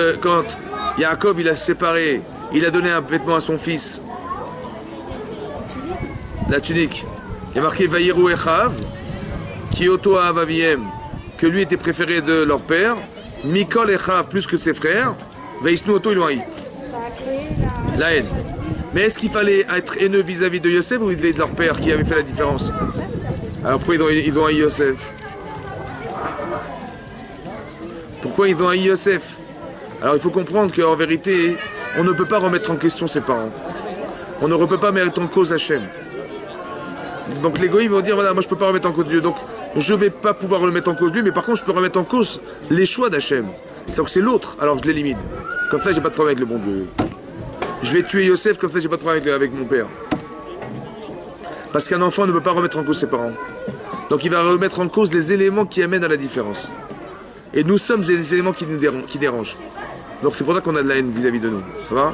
Yaakov il a séparé, il a donné un vêtement à son fils. La tunique. Il y a marqué Vaïrou Echav, qui Oto Avaviem, que lui était préféré de leur père, Mikol Echav plus que ses frères, Vaïsnu Oto ils l'ont haï. Ça a créé La haine. Mais est-ce qu'il fallait être haineux vis-à-vis de Yosef ou vis-à-vis de leur père qui avait fait la différence? Alors pourquoi ils ont haï Yosef? Pourquoi ils ont haï Yosef? Alors il faut comprendre qu'en vérité, on ne peut pas remettre en question ses parents. On ne peut pas mettre en cause Hachem. Donc les goïms vont dire, voilà, moi je ne peux pas remettre en cause Dieu, donc je ne vais pas pouvoir le mettre en cause lui, mais par contre je peux remettre en cause les choix d'Hachem. C'est-à-dire que c'est l'autre, alors je l'élimine. Comme ça, j'ai pas de problème avec le bon Dieu. Je vais tuer Yosef, comme ça, j'ai pas de problème avec mon père. Parce qu'un enfant ne peut pas remettre en cause ses parents. Donc il va remettre en cause les éléments qui amènent à la différence. Et nous sommes les éléments qui dérangent. Donc c'est pour ça qu'on a de la haine vis-à-vis de nous. Ça va?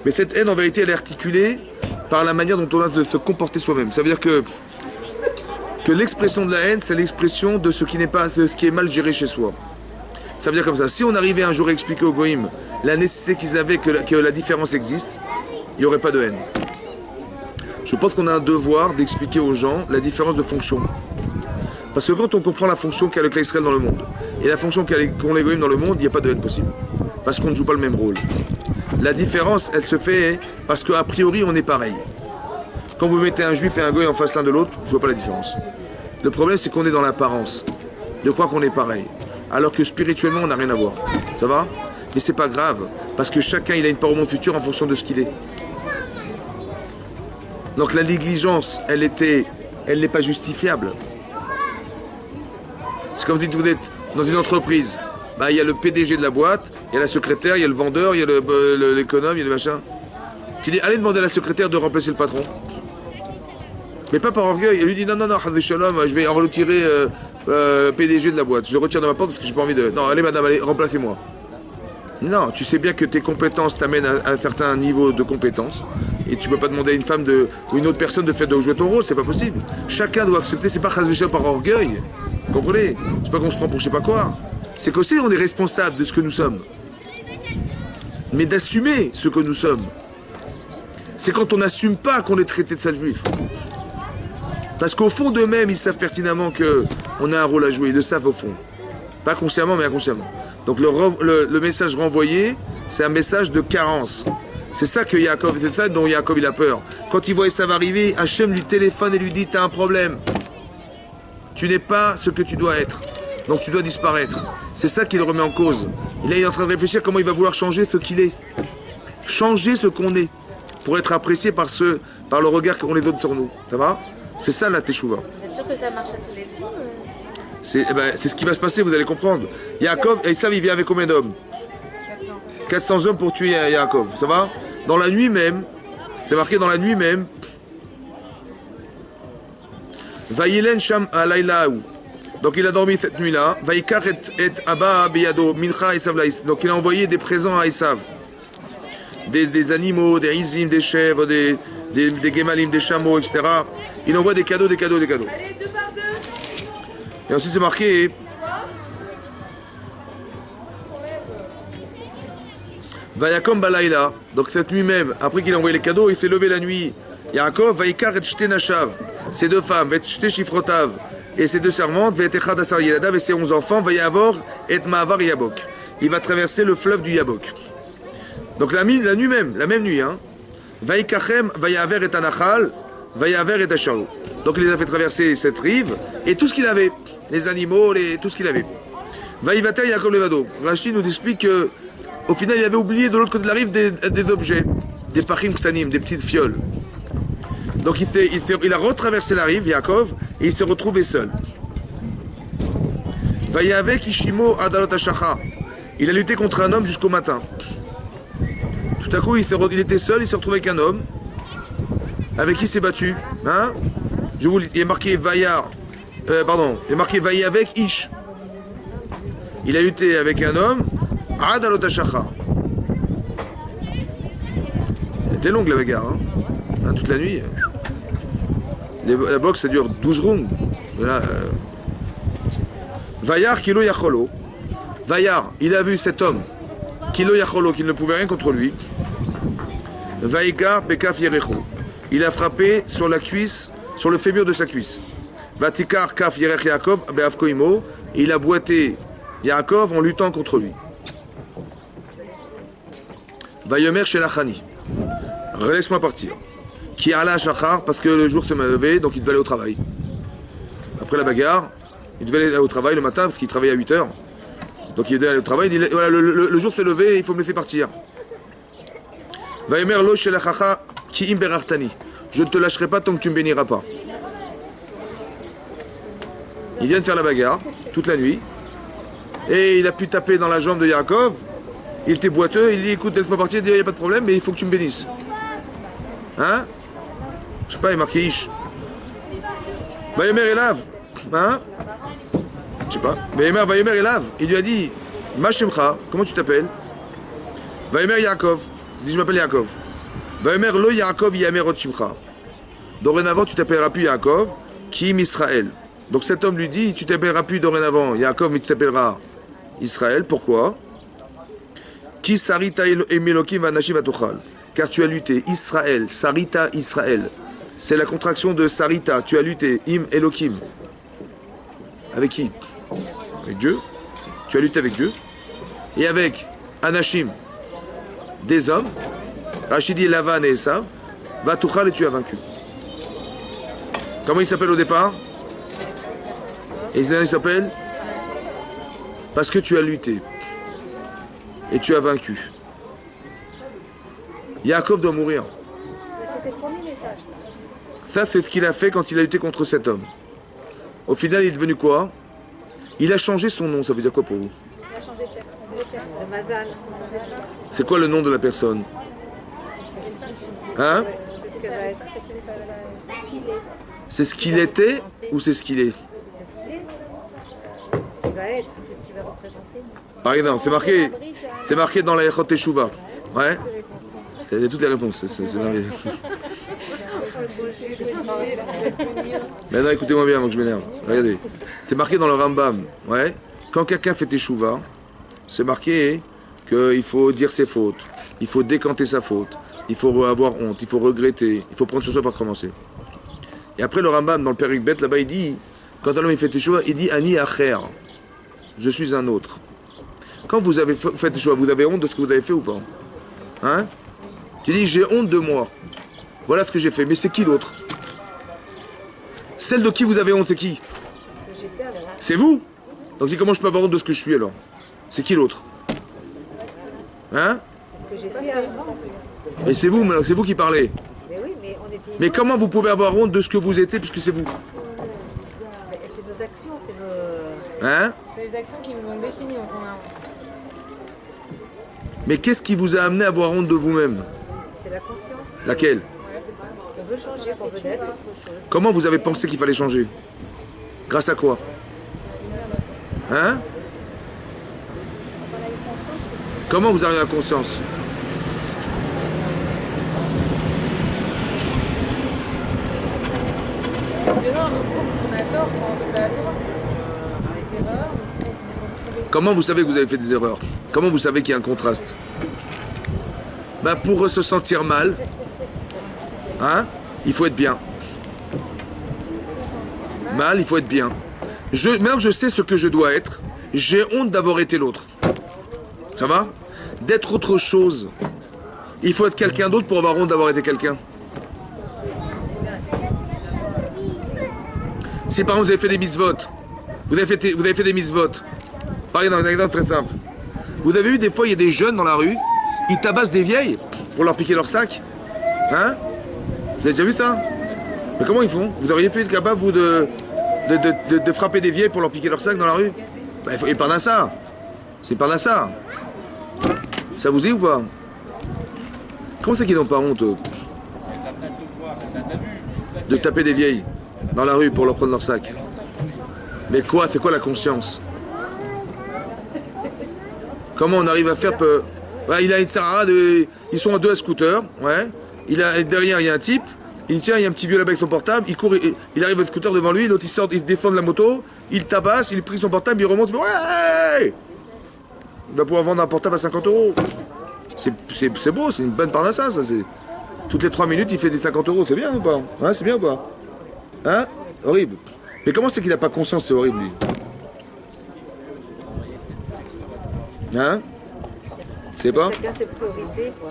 Mais cette haine, en vérité, elle est articulée par la manière dont on a de se comporter soi-même. Ça veut dire que l'expression de la haine, c'est l'expression de ce qui n'est pas, de ce qui est mal géré chez soi. Ça veut dire comme ça. Si on arrivait un jour à expliquer aux goïms la nécessité qu'ils avaient que la différence existe, il n'y aurait pas de haine. Je pense qu'on a un devoir d'expliquer aux gens la différence de fonction. Parce que quand on comprend la fonction qu'a le clan Israël dans le monde et la fonction qu'ont les goïms dans le monde, il n'y a pas de haine possible. Parce qu'on ne joue pas le même rôle. La différence, elle se fait parce qu'a priori, on est pareil. Quand vous mettez un juif et un goy en face l'un de l'autre, je ne vois pas la différence. Le problème, c'est qu'on est dans l'apparence de croire qu'on est pareil. Alors que spirituellement, on n'a rien à voir. Ça va? Mais c'est pas grave. Parce que chacun, il a une part au monde futur en fonction de ce qu'il est. Donc la négligence, elle n'est pas justifiable. C'est comme si vous êtes dans une entreprise. Bah, il y a le PDG de la boîte, il y a la secrétaire, il y a le vendeur, il y a l'économe, il y a le machin. Tu dis, allez demander à la secrétaire de remplacer le patron. Mais pas par orgueil. Elle lui dit, non, Shalom, je vais en retirer PDG de la boîte. Je le retire de ma porte parce que j'ai pas envie de... Non, allez madame, allez, remplacez-moi. Non, tu sais bien que tes compétences t'amènent à un certain niveau de compétences. Et tu peux pas demander à une femme ou une autre personne de jouer ton rôle, c'est pas possible. Chacun doit accepter, c'est pas Shalom par orgueil. Vous comprenez? C'est pas qu'on se prend pour je sais pas quoi. C'est qu'aussi on est responsable de ce que nous sommes. Mais d'assumer ce que nous sommes. C'est quand on n'assume pas qu'on est traité de sale juif. Parce qu'au fond d'eux-mêmes, ils savent pertinemment qu'on a un rôle à jouer. Ils le savent au fond. Pas consciemment, mais inconsciemment. Donc le message renvoyé, c'est un message de carence. C'est ça que Yaakov, c'est ça dont Yaakov il a peur. Quand il voit ça va arriver, Hachem lui téléphone et lui dit, t'as un problème. Tu n'es pas ce que tu dois être. Donc tu dois disparaître. C'est ça qui le remet en cause. Et là, il est en train de réfléchir comment il va vouloir changer ce qu'il est. Changer ce qu'on est. Pour être apprécié par le regard qu'ont les autres sur nous. Ça va? C'est ça la teshuva. Vous êtes sûr que ça marche à tous les coups C'est ce qui va se passer, vous allez comprendre. Yaakov, et ça, il vient avec combien d'hommes? 400 hommes pour tuer Yaakov. Ça va? Dans la nuit même, c'est marqué dans la nuit même. Vayilen sham alaylaou. Donc il a dormi cette nuit-là. Vaikar et Abba biyado mincha Esav laïs. Donc il a envoyé des présents à Esav. Des animaux, des izim, des chèvres, des gemalim, des chameaux, etc. Il envoie des cadeaux. Et ensuite c'est marqué Vayakom balayla. Donc cette nuit même, après qu'il a envoyé les cadeaux, il s'est levé la nuit. Yaakov, Vaikar et Shte Nashav. Ses deux femmes, Shte Shifrotav. Et ses deux servantes, et ses 11 enfants, Vayavor et Mahavar Yabok. il va traverser le fleuve du Yabok. Donc la nuit même, la même nuit, hein. Vaïkachem, Vaïaver et Anachal, Vaïaver et Ashao. Donc il les a fait traverser cette rive et tout ce qu'il avait, les animaux, tout ce qu'il avait. Vaïvater Yaakov Levado. Rachid nous explique que au final il avait oublié de l'autre côté de la rive des objets, des pachim ktanim, des petites fioles. Donc il a retraversé la rive, Yaakov, et il s'est retrouvé seul. Vaïavek Ishimo Adalot Ashacha. Il a lutté contre un homme jusqu'au matin. Tout à coup, il était seul, il s'est retrouvé avec un homme. Avec qui il s'est battu, hein? Il est marqué Vaïar. Il est marqué Vaïavek Ish. Il a lutté avec un homme. Adalot Ashacha. C'était longue la bagarre, hein, toute la nuit. La boxe, ça dure 12 rounds. Voilà. Vaïar Kilo Yacholo. Vaïar, il a vu cet homme. Kilo Yacholo, qui ne pouvait rien contre lui. Vaïgar Bekaf Yerecho. Il a frappé sur la cuisse, sur le fémur de sa cuisse. Vatikar Kaf Yerech Yaakov Beafkoimo. Il a boité Yaakov en luttant contre lui. Vayomer Shelachani. Laisse-moi partir. Qui alla à Shachar, parce que le jour s'est mal levé, donc il devait aller au travail. Après la bagarre, il devait aller au travail le matin, parce qu'il travaillait à 8h. Donc il devait aller au travail, il dit voilà, le jour s'est levé, il faut me laisser partir. Vayomer lo shelachacha ki im berartani. Je ne te lâcherai pas tant que tu ne me béniras pas. Il vient de faire la bagarre, toute la nuit, et il a pu taper dans la jambe de Yaakov. Il était boiteux, il dit écoute, laisse-moi partir, il dit il n'y a pas de problème, mais il faut que tu me bénisses. Hein? Je sais pas, il est marqué Ish. Vayomer Elav. Hein? Je sais pas. Vayomer Elav. Il lui a dit Mashemcha, comment tu t'appelles? Vayomer Yaakov. Il dit je m'appelle Yaakov. Vayomer Lo Yaakov Yamer Otshimcha. Dorénavant, tu t'appelleras plus Yaakov, Kim Israël. Donc cet homme lui dit tu t'appelleras plus dorénavant Yaakov, mais tu t'appelleras Israël. Pourquoi? Ki Sarita Emelokim Vanashim Atochal. Car tu as lutté. Israël, Sarita Israël. C'est la contraction de Sarita. Tu as lutté. Im Elokim. Avec qui? Avec Dieu. Tu as lutté avec Dieu. Et avec Anashim, des hommes. Rachidi, Lavan et Esav. Vatouchal et tu as vaincu. Comment il s'appelle au départ? Et il s'appelle parce que tu as lutté. Et tu as vaincu. Yaakov doit mourir. C'était le premier message, ça. Ça, c'est ce qu'il a fait quand il a lutté contre cet homme. Au final, il est devenu quoi? Il a changé son nom. Ça veut dire quoi pour vous? Il a changé de personne. Le Mazal. C'est quoi le nom de la personne? Hein? C'est ce que va être. Ce qu'il est. C'est ce qu'il était ou c'est ce qu'il est? Ce qui va être, c'est ce qui va représenter. Par exemple, c'est marqué dans la Yachot Teshuvah. Ouais? C'est toutes les réponses, c'est merveilleux. Maintenant, écoutez-moi bien avant que je m'énerve. Regardez, c'est marqué dans le Rambam. Ouais? Quand quelqu'un fait Teshuvah, c'est marqué qu'il faut dire ses fautes, il faut décanter sa faute, il faut avoir honte, il faut regretter, il faut prendre sur soi pour recommencer. Et après le Rambam, dans le Perek Bet, là-bas, il dit, quand un homme fait Teshuvah, il dit Ani Acher, je suis un autre. Quand vous avez fait Teshuvah, vous avez honte de ce que vous avez fait ou pas? Hein? Tu dis, j'ai honte de moi. Voilà ce que j'ai fait. Mais c'est qui l'autre? Celle de qui vous avez honte, c'est qui? C'est vous? Donc dis, comment je peux avoir honte de ce que je suis alors? C'est qui l'autre? Hein? C'est ce que j'étais avant. Et c'est vous, c'est vous qui parlez. Mais oui, mais on était. Mais comment vous pouvez avoir honte de ce que vous étiez puisque c'est vous? C'est nos actions, c'est nos. Hein? C'est les actions qui nous ont définis, donc on a honte. Mais qu'est-ce qui vous a amené à avoir honte de vous-même? C'est la conscience. Laquelle? On veut changer, qu'on veut être autre chose. Comment vous avez pensé qu'il fallait changer? Grâce à quoi? Hein? On a eu conscience parce que Comment vous avez la conscience? Les erreurs nous prouvent qu'on a tort quand on fait la Torah. Les erreurs nous prouvent qu'on a Comment vous savez que vous avez fait des erreurs? Comment vous savez qu'il y a un contraste? Ben pour se sentir mal, hein, il faut être bien. Mal, il faut être bien. Maintenant que je sais ce que je dois être, j'ai honte d'avoir été l'autre. Ça va? D'être autre chose. Il faut être quelqu'un d'autre pour avoir honte d'avoir été quelqu'un. Si par exemple vous avez fait des mitzvot, vous avez fait des mitzvot, par exemple, un exemple très simple. Vous avez vu des fois, il y a des jeunes dans la rue, ils tabassent des vieilles pour leur piquer leur sac. Hein? Vous avez déjà vu ça? Mais comment ils font? Vous auriez pu être capable, vous, de frapper des vieilles pour leur piquer leur sac dans la rue? Bah, ils parlent d'un ça. C'est pas d'un ça. Ça vous est ou pas? Comment c'est qu'ils n'ont pas honte, eux, de taper des vieilles dans la rue pour leur prendre leur sac? Mais quoi? C'est quoi la conscience? Comment on arrive à faire peu... Ouais, il a une Sarah, ils sont à deux à scooter, ouais. Derrière, il y a un type, il tient, il y a un petit vieux là-bas avec son portable, il court, il arrive au scooter devant lui, l'autre il descend de la moto, il tabasse, il prie son portable, il remonte, il fait ouais! Il va pouvoir vendre un portable à 50 €. C'est beau, c'est une bonne part ça, c'est... Toutes les 3 minutes, il fait des 50 €, c'est bien ou pas? Hein, c'est bien ou pas? Hein? Horrible. Mais comment c'est qu'il n'a pas conscience, c'est horrible, lui? Hein? C'est pas? Chacun ses priorités, quoi.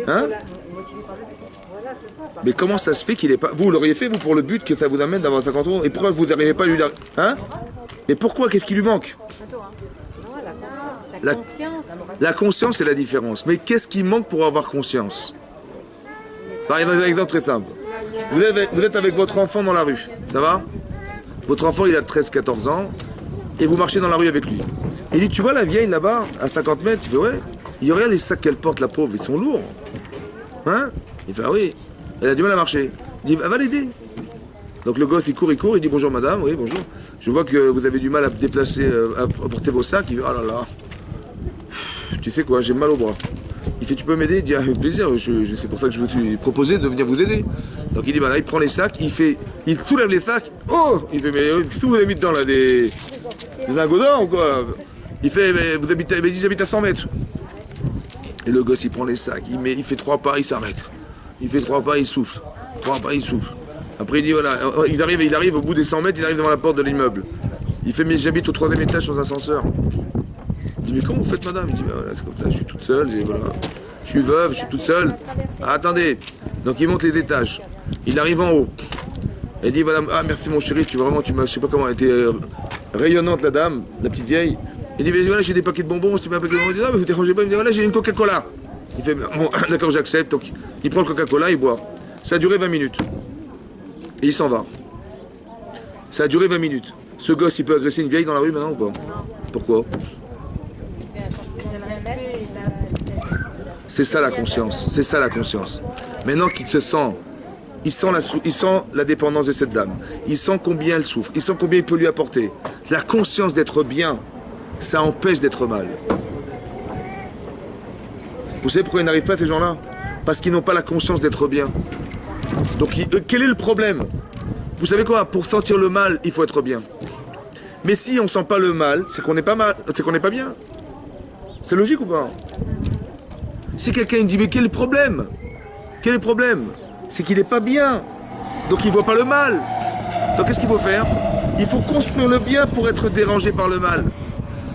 Hein? Voilà, c'est ça. Mais comment ça se fait qu'il est pas... Vous l'auriez fait, vous, pour le but que ça vous amène d'avoir 50 €? Et pourquoi vous n'arrivez pas à lui... Hein? Mais pourquoi? Qu'est-ce qui lui manque? Non, la conscience. La conscience, c'est la différence. Mais qu'est-ce qui manque pour avoir conscience? Par exemple, un exemple très simple. Vous êtes avec votre enfant dans la rue, ça va? Votre enfant, il a 13-14 ans, et vous marchez dans la rue avec lui. Il dit, tu vois la vieille là-bas, à 50 mètres? Tu fais, ouais. Il regarde les sacs qu'elle porte, la pauvre, ils sont lourds. Hein? Il fait, ah oui. Elle a du mal à marcher. Il dit, va l'aider. Donc le gosse, il court, il dit, bonjour madame, oui, bonjour. Je vois que vous avez du mal à déplacer, à porter vos sacs. Il fait, oh là là. Tu sais quoi, j'ai mal au bras. Il fait, tu peux m'aider? Il dit, avec plaisir, c'est pour ça que je vous suis proposé de venir vous aider. Donc il dit, voilà, il prend les sacs, il soulève les sacs. Oh! Il fait, mais qu'est-ce que vous avez mis dedans là? Des ingodants ou quoi? Il fait, mais vous habitez, j'habite à 100 mètres. Et le gosse, il prend les sacs, il fait 3 pas, il s'arrête. Il fait 3 pas, il souffle. 3 pas, il souffle. Après, il dit, voilà, il arrive au bout des 100 mètres, il arrive devant la porte de l'immeuble. Il fait, mais j'habite au 3e étage sans ascenseur. Il dit, mais comment vous faites, madame? Il dit, ben voilà, c'est comme ça, je suis toute seule, voilà. Je suis veuve, je suis toute seule. Ah, attendez. Donc il monte les étages. Il arrive en haut. Elle dit, voilà, ah merci mon chéri, je sais pas comment, elle était rayonnante la dame, la petite vieille. Il dit, mais voilà, j'ai des paquets de bonbons, si tu veux un paquet de bonbons. Il dit, non, mais vous dérangez pas. Il dit, voilà, j'ai une Coca-Cola. Il fait, bon, d'accord, j'accepte. Donc il prend le Coca-Cola, il boit. Ça a duré 20 minutes. Et il s'en va. Ça a duré 20 minutes. Ce gosse, il peut agresser une vieille dans la rue maintenant ou pas? Pourquoi? C'est ça la conscience, c'est ça la conscience. Maintenant qu'il se sent, il sent la dépendance de cette dame, il sent combien elle souffre, il sent combien il peut lui apporter. La conscience d'être bien, ça empêche d'être mal. Vous savez pourquoi ils n'arrivent pas, ces gens-là? Parce qu'ils n'ont pas la conscience d'être bien. Donc quel est le problème? Vous savez quoi? Pour sentir le mal, il faut être bien. Mais si on ne sent pas le mal, c'est qu'on n'est pas mal, c'est qu'on n'est pas bien. C'est logique ou pas? Si quelqu'un me dit, mais quel est le problème? Quel est le problème? C'est qu'il n'est pas bien. Donc il ne voit pas le mal. Donc qu'est-ce qu'il faut faire? Il faut construire le bien pour être dérangé par le mal.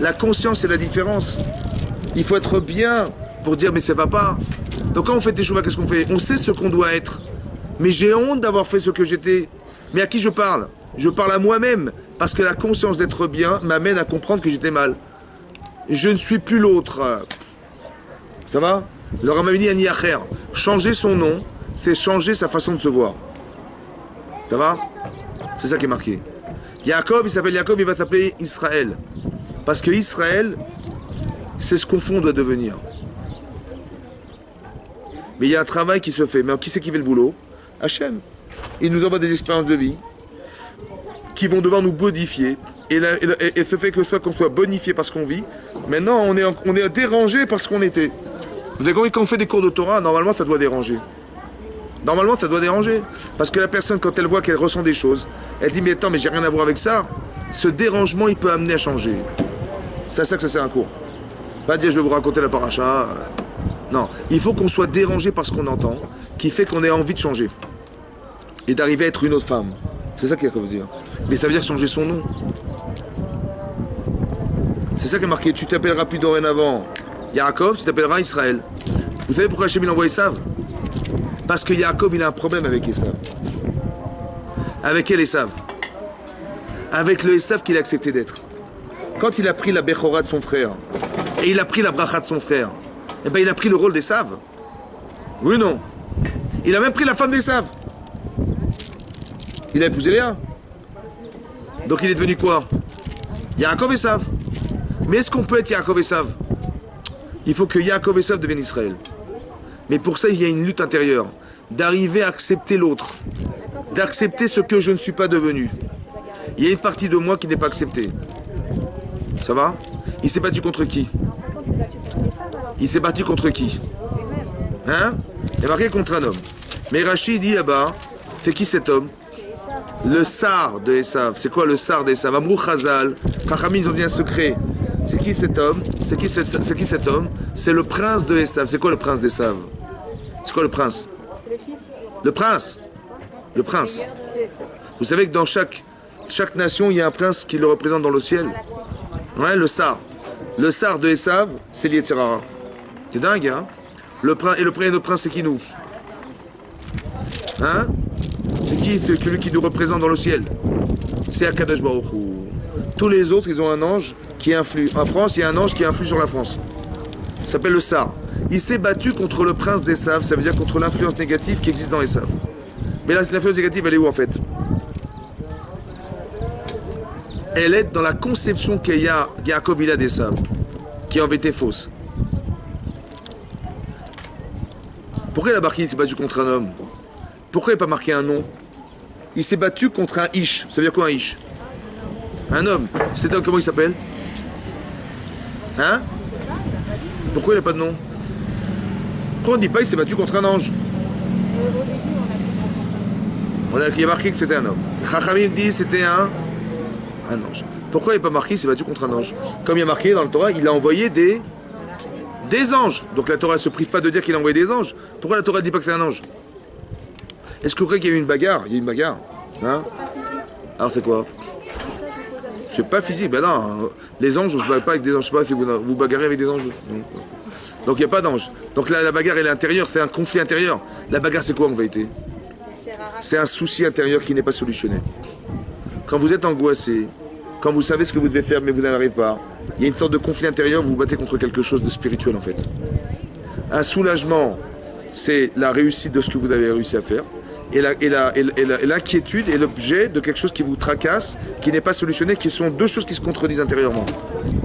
La conscience, c'est la différence. Il faut être bien pour dire, mais ça va pas. Donc quand on fait des chouvas, qu'est-ce qu'on fait? On sait ce qu'on doit être. Mais j'ai honte d'avoir fait ce que j'étais. Mais à qui je parle? Je parle à moi-même. Parce que la conscience d'être bien m'amène à comprendre que j'étais mal. Je ne suis plus l'autre. Ça va? Le Ramavini Aniacher, changer son nom, c'est changer sa façon de se voir. Ça va? C'est ça qui est marqué. Yaakov, il s'appelle Yaakov, il va s'appeler Israël. Parce que Israël, c'est ce qu'on doit devenir. Mais il y a un travail qui se fait. Mais qui c'est qui fait le boulot? Hachem. Il nous envoie des expériences de vie qui vont devoir nous bonifier. Et ce fait que soit qu'on soit bonifié parce qu'on vit, maintenant on est dérangé parce qu'on était. Vous avez compris, quand on fait des cours de Torah, normalement ça doit déranger. Normalement ça doit déranger. Parce que la personne, quand elle voit qu'elle ressent des choses, elle dit mais attends, mais j'ai rien à voir avec ça. Ce dérangement, il peut amener à changer. C'est à ça que ça sert un cours. Pas dire je vais vous raconter la paracha. Non, il faut qu'on soit dérangé par ce qu'on entend, qui fait qu'on ait envie de changer. Et d'arriver à être une autre femme. C'est ça qu'il veut dire. Mais ça veut dire changer son nom. C'est ça qui est marqué. Tu t'appelleras plus dorénavant Yaakov, tu t'appelleras Israël. Vous savez pourquoi Hachem il envoie Esav? Parce que Yaakov il a un problème avec Esav. Avec quel Esav? Avec le Esav qu'il a accepté d'être. Quand il a pris la Bechora de son frère, et il a pris la Bracha de son frère, eh ben il a pris le rôle d'Esav. Oui ou non? Il a même pris la femme d'Esav. Il a épousé Léa. Donc il est devenu quoi? Yaakov Esav. Mais est-ce qu'on peut être Yaakov Esav? Il faut que Yaakov Esav devienne Israël. Mais pour ça, il y a une lutte intérieure. D'arriver à accepter l'autre. D'accepter ce que je ne suis pas devenu. Il y a une partie de moi qui n'est pas acceptée. Ça va? Il s'est battu contre qui? Il s'est battu contre qui? Hein? Il est marqué contre un homme. Mais Rachid dit, ah bah, c'est qui cet homme? Le sar de Esav. C'est quoi le sar d'Esav? Amrou Chazal. Chachamim, ils ont dit un secret. C'est qui cet homme? C'est qui cet homme? C'est le prince de Esav. C'est quoi le prince d'Esav? C'est quoi le prince? C'est le fils. Le prince. Le prince. Vous savez que dans chaque nation, il y a un prince qui le représente dans le ciel. Ouais, le sar. Le sar de Esav, c'est l'Yetzirara. C'est dingue, hein? Le premier prince, c'est qui nous? Hein? C'est qui celui qui nous représente dans le ciel? C'est Akadosh Baruch Hu. Tous les autres, ils ont un ange qui influe. En France, il y a un ange qui influe sur la France. Ça s'appelle le Sar. Il s'est battu contre le prince d'Esav, ça veut dire contre l'influence négative qui existe dans Esav. Mais là, l'influence négative, elle est où en fait? Elle est dans la conception qu'il y a Yaakov il a d'Esav, qui en vérité fausse. Pourquoi la barquille s'est battue contre un homme? Pourquoi il n'a pas marqué un nom? Il s'est battu contre un Ish. Ça veut dire quoi un Ish? Un homme. Cet homme, comment il s'appelle? Hein? Pourquoi il n'a pas de nom? Pourquoi on ne dit pas il s'est battu contre un ange? Au début, on a dit que c'était un homme. Il y a marqué que c'était un homme. Chachamim dit c'était un ange. Pourquoi il n'est pas marqué il s'est battu contre un ange? Comme il y a marqué dans le Torah, il a envoyé des anges. Donc la Torah ne se prive pas de dire qu'il a envoyé des anges. Pourquoi la Torah ne dit pas que c'est un ange? Est-ce que vous croyez qu'il y a eu une bagarre? Il y a eu une bagarre. Hein? C'est pas physique. Alors c'est quoi? C'est ça, je vous pose la question. C'est pas physique. Ben non. Les anges, on ne se bat pas avec des anges. Je sais pas si vous bagarrez avec des anges. Non. Donc il n'y a pas d'ange. Donc la bagarre elle est intérieure, c'est un conflit intérieur. La bagarre c'est quoi en vérité? C'est rare. C'est un souci intérieur qui n'est pas solutionné. Quand vous êtes angoissé, quand vous savez ce que vous devez faire mais vous n'arrivez pas, il y a une sorte de conflit intérieur, vous vous battez contre quelque chose de spirituel en fait. Un soulagement, c'est la réussite de ce que vous avez réussi à faire. Et l'inquiétude est l'objet de quelque chose qui vous tracasse, qui n'est pas solutionné, qui sont deux choses qui se contredisent intérieurement.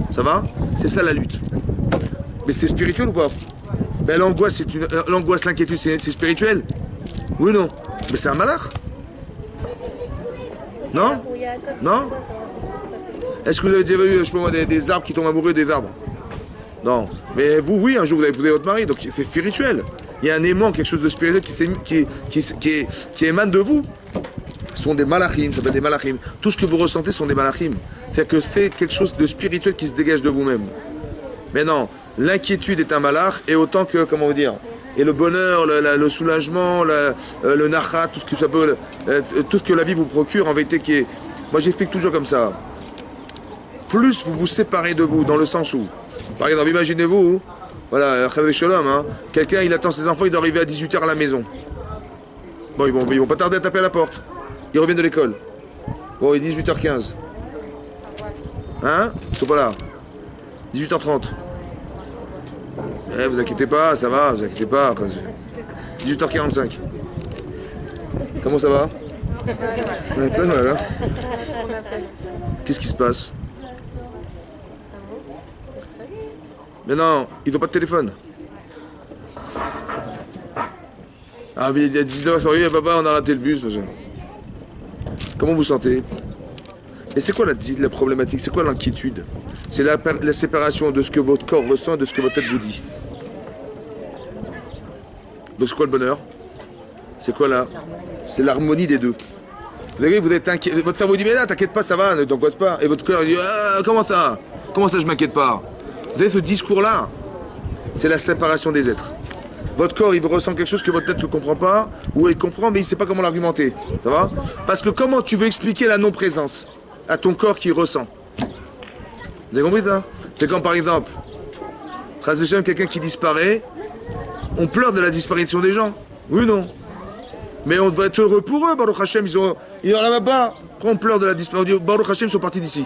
Ça va? C'est ça la lutte. Mais c'est spirituel ou pas? Ben, l'angoisse, l'inquiétude, c'est spirituel? Oui ou non? Mais c'est un malach? Non? Non? Est-ce que vous avez déjà vu, je sais pas moi, des arbres qui tombent amoureux des arbres? Non. Mais vous, oui, un jour vous avez épousé votre mari, donc c'est spirituel. Il y a un aimant, quelque chose de spirituel qui émane de vous. Ce sont des malachim, ça s'appelle des malachim. Tout ce que vous ressentez sont des malachim. C'est-à-dire que c'est quelque chose de spirituel qui se dégage de vous-même. Mais non, l'inquiétude est un malach, et autant que, comment vous dire, et le bonheur, le soulagement, le nachat, tout ce que la vie vous procure, en vérité, qui est... Moi, j'explique toujours comme ça. Plus vous vous séparez de vous, dans le sens où, par exemple, imaginez-vous, voilà, hein, quelqu'un, il attend ses enfants, il doit arriver à 18h à la maison. Bon, ils vont pas tarder à taper à la porte. Ils reviennent de l'école. Bon, il est 18h15. Hein? Ils sont pas là. 18h30. Vous inquiétez pas, ça va, vous inquiétez pas. 18h45. Comment ça va? Très mal, hein? Qu'est-ce qui se passe? Mais non, ils n'ont pas de téléphone. Ah, il y a 19h, papa, on a raté le bus. Comment vous sentez? Et c'est quoi la problématique? C'est quoi l'inquiétude? C'est la séparation de ce que votre corps ressent et de ce que votre tête vous dit. Donc c'est quoi le bonheur? C'est quoi là? C'est l'harmonie des deux. Vous savez, vous êtes inquiet. Votre cerveau dit mais là, t'inquiète pas, ça va, ne t'angoisse pas. Et votre cœur dit comment ça? Comment ça je m'inquiète pas? Vous avez ce discours-là, c'est la séparation des êtres. Votre corps, il ressent quelque chose que votre tête ne comprend pas, ou il comprend, mais il ne sait pas comment l'argumenter. Ça va? Parce que comment tu veux expliquer la non-présence à ton corps qui ressent? Vous avez compris ça? C'est comme par exemple, Chas v'shalom, quelqu'un qui disparaît, on pleure de la disparition des gens. Oui ou non? Mais on devrait être heureux pour eux, Baruch Hashem, ils sont là-bas. Après on pleure de la disparition. Baruch Hashem, ils sont partis d'ici.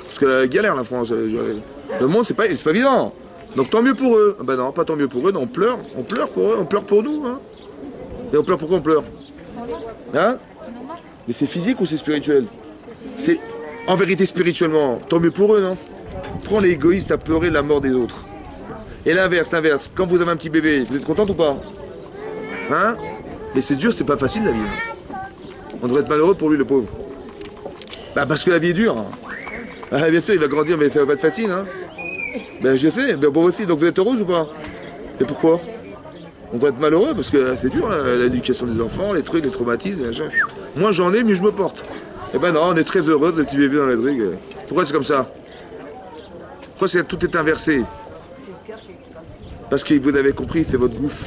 Parce que la galère, la France. Le monde, c'est pas évident. Donc tant mieux pour eux. Ben non, pas tant mieux pour eux, non, on pleure pour eux, on pleure pour nous. Hein. Et on pleure pourquoi on pleure? Hein? Mais c'est physique ou c'est spirituel? C'est en vérité spirituellement, tant mieux pour eux, non? Pourquoi on est égoïste à pleurer la mort des autres? Et l'inverse, quand vous avez un petit bébé, vous êtes contente ou pas? Hein? Mais c'est dur, c'est pas facile la vie. On devrait être malheureux pour lui, le pauvre. Bah parce que la vie est dure. Ah, bien sûr, il va grandir, mais ça va pas être facile. Hein? Ben je sais, ben vous aussi, donc vous êtes heureuse ou pas? Et pourquoi? On devrait être malheureux parce que c'est dur, l'éducation des enfants, les trucs, les traumatismes, les machins. Moi j'en ai, mais je me porte. Eh ben non, on est très heureux de petit bébé dans la truc. Pourquoi c'est comme ça? Pourquoi tout est inversé? Parce que vous avez compris, c'est votre gouffre.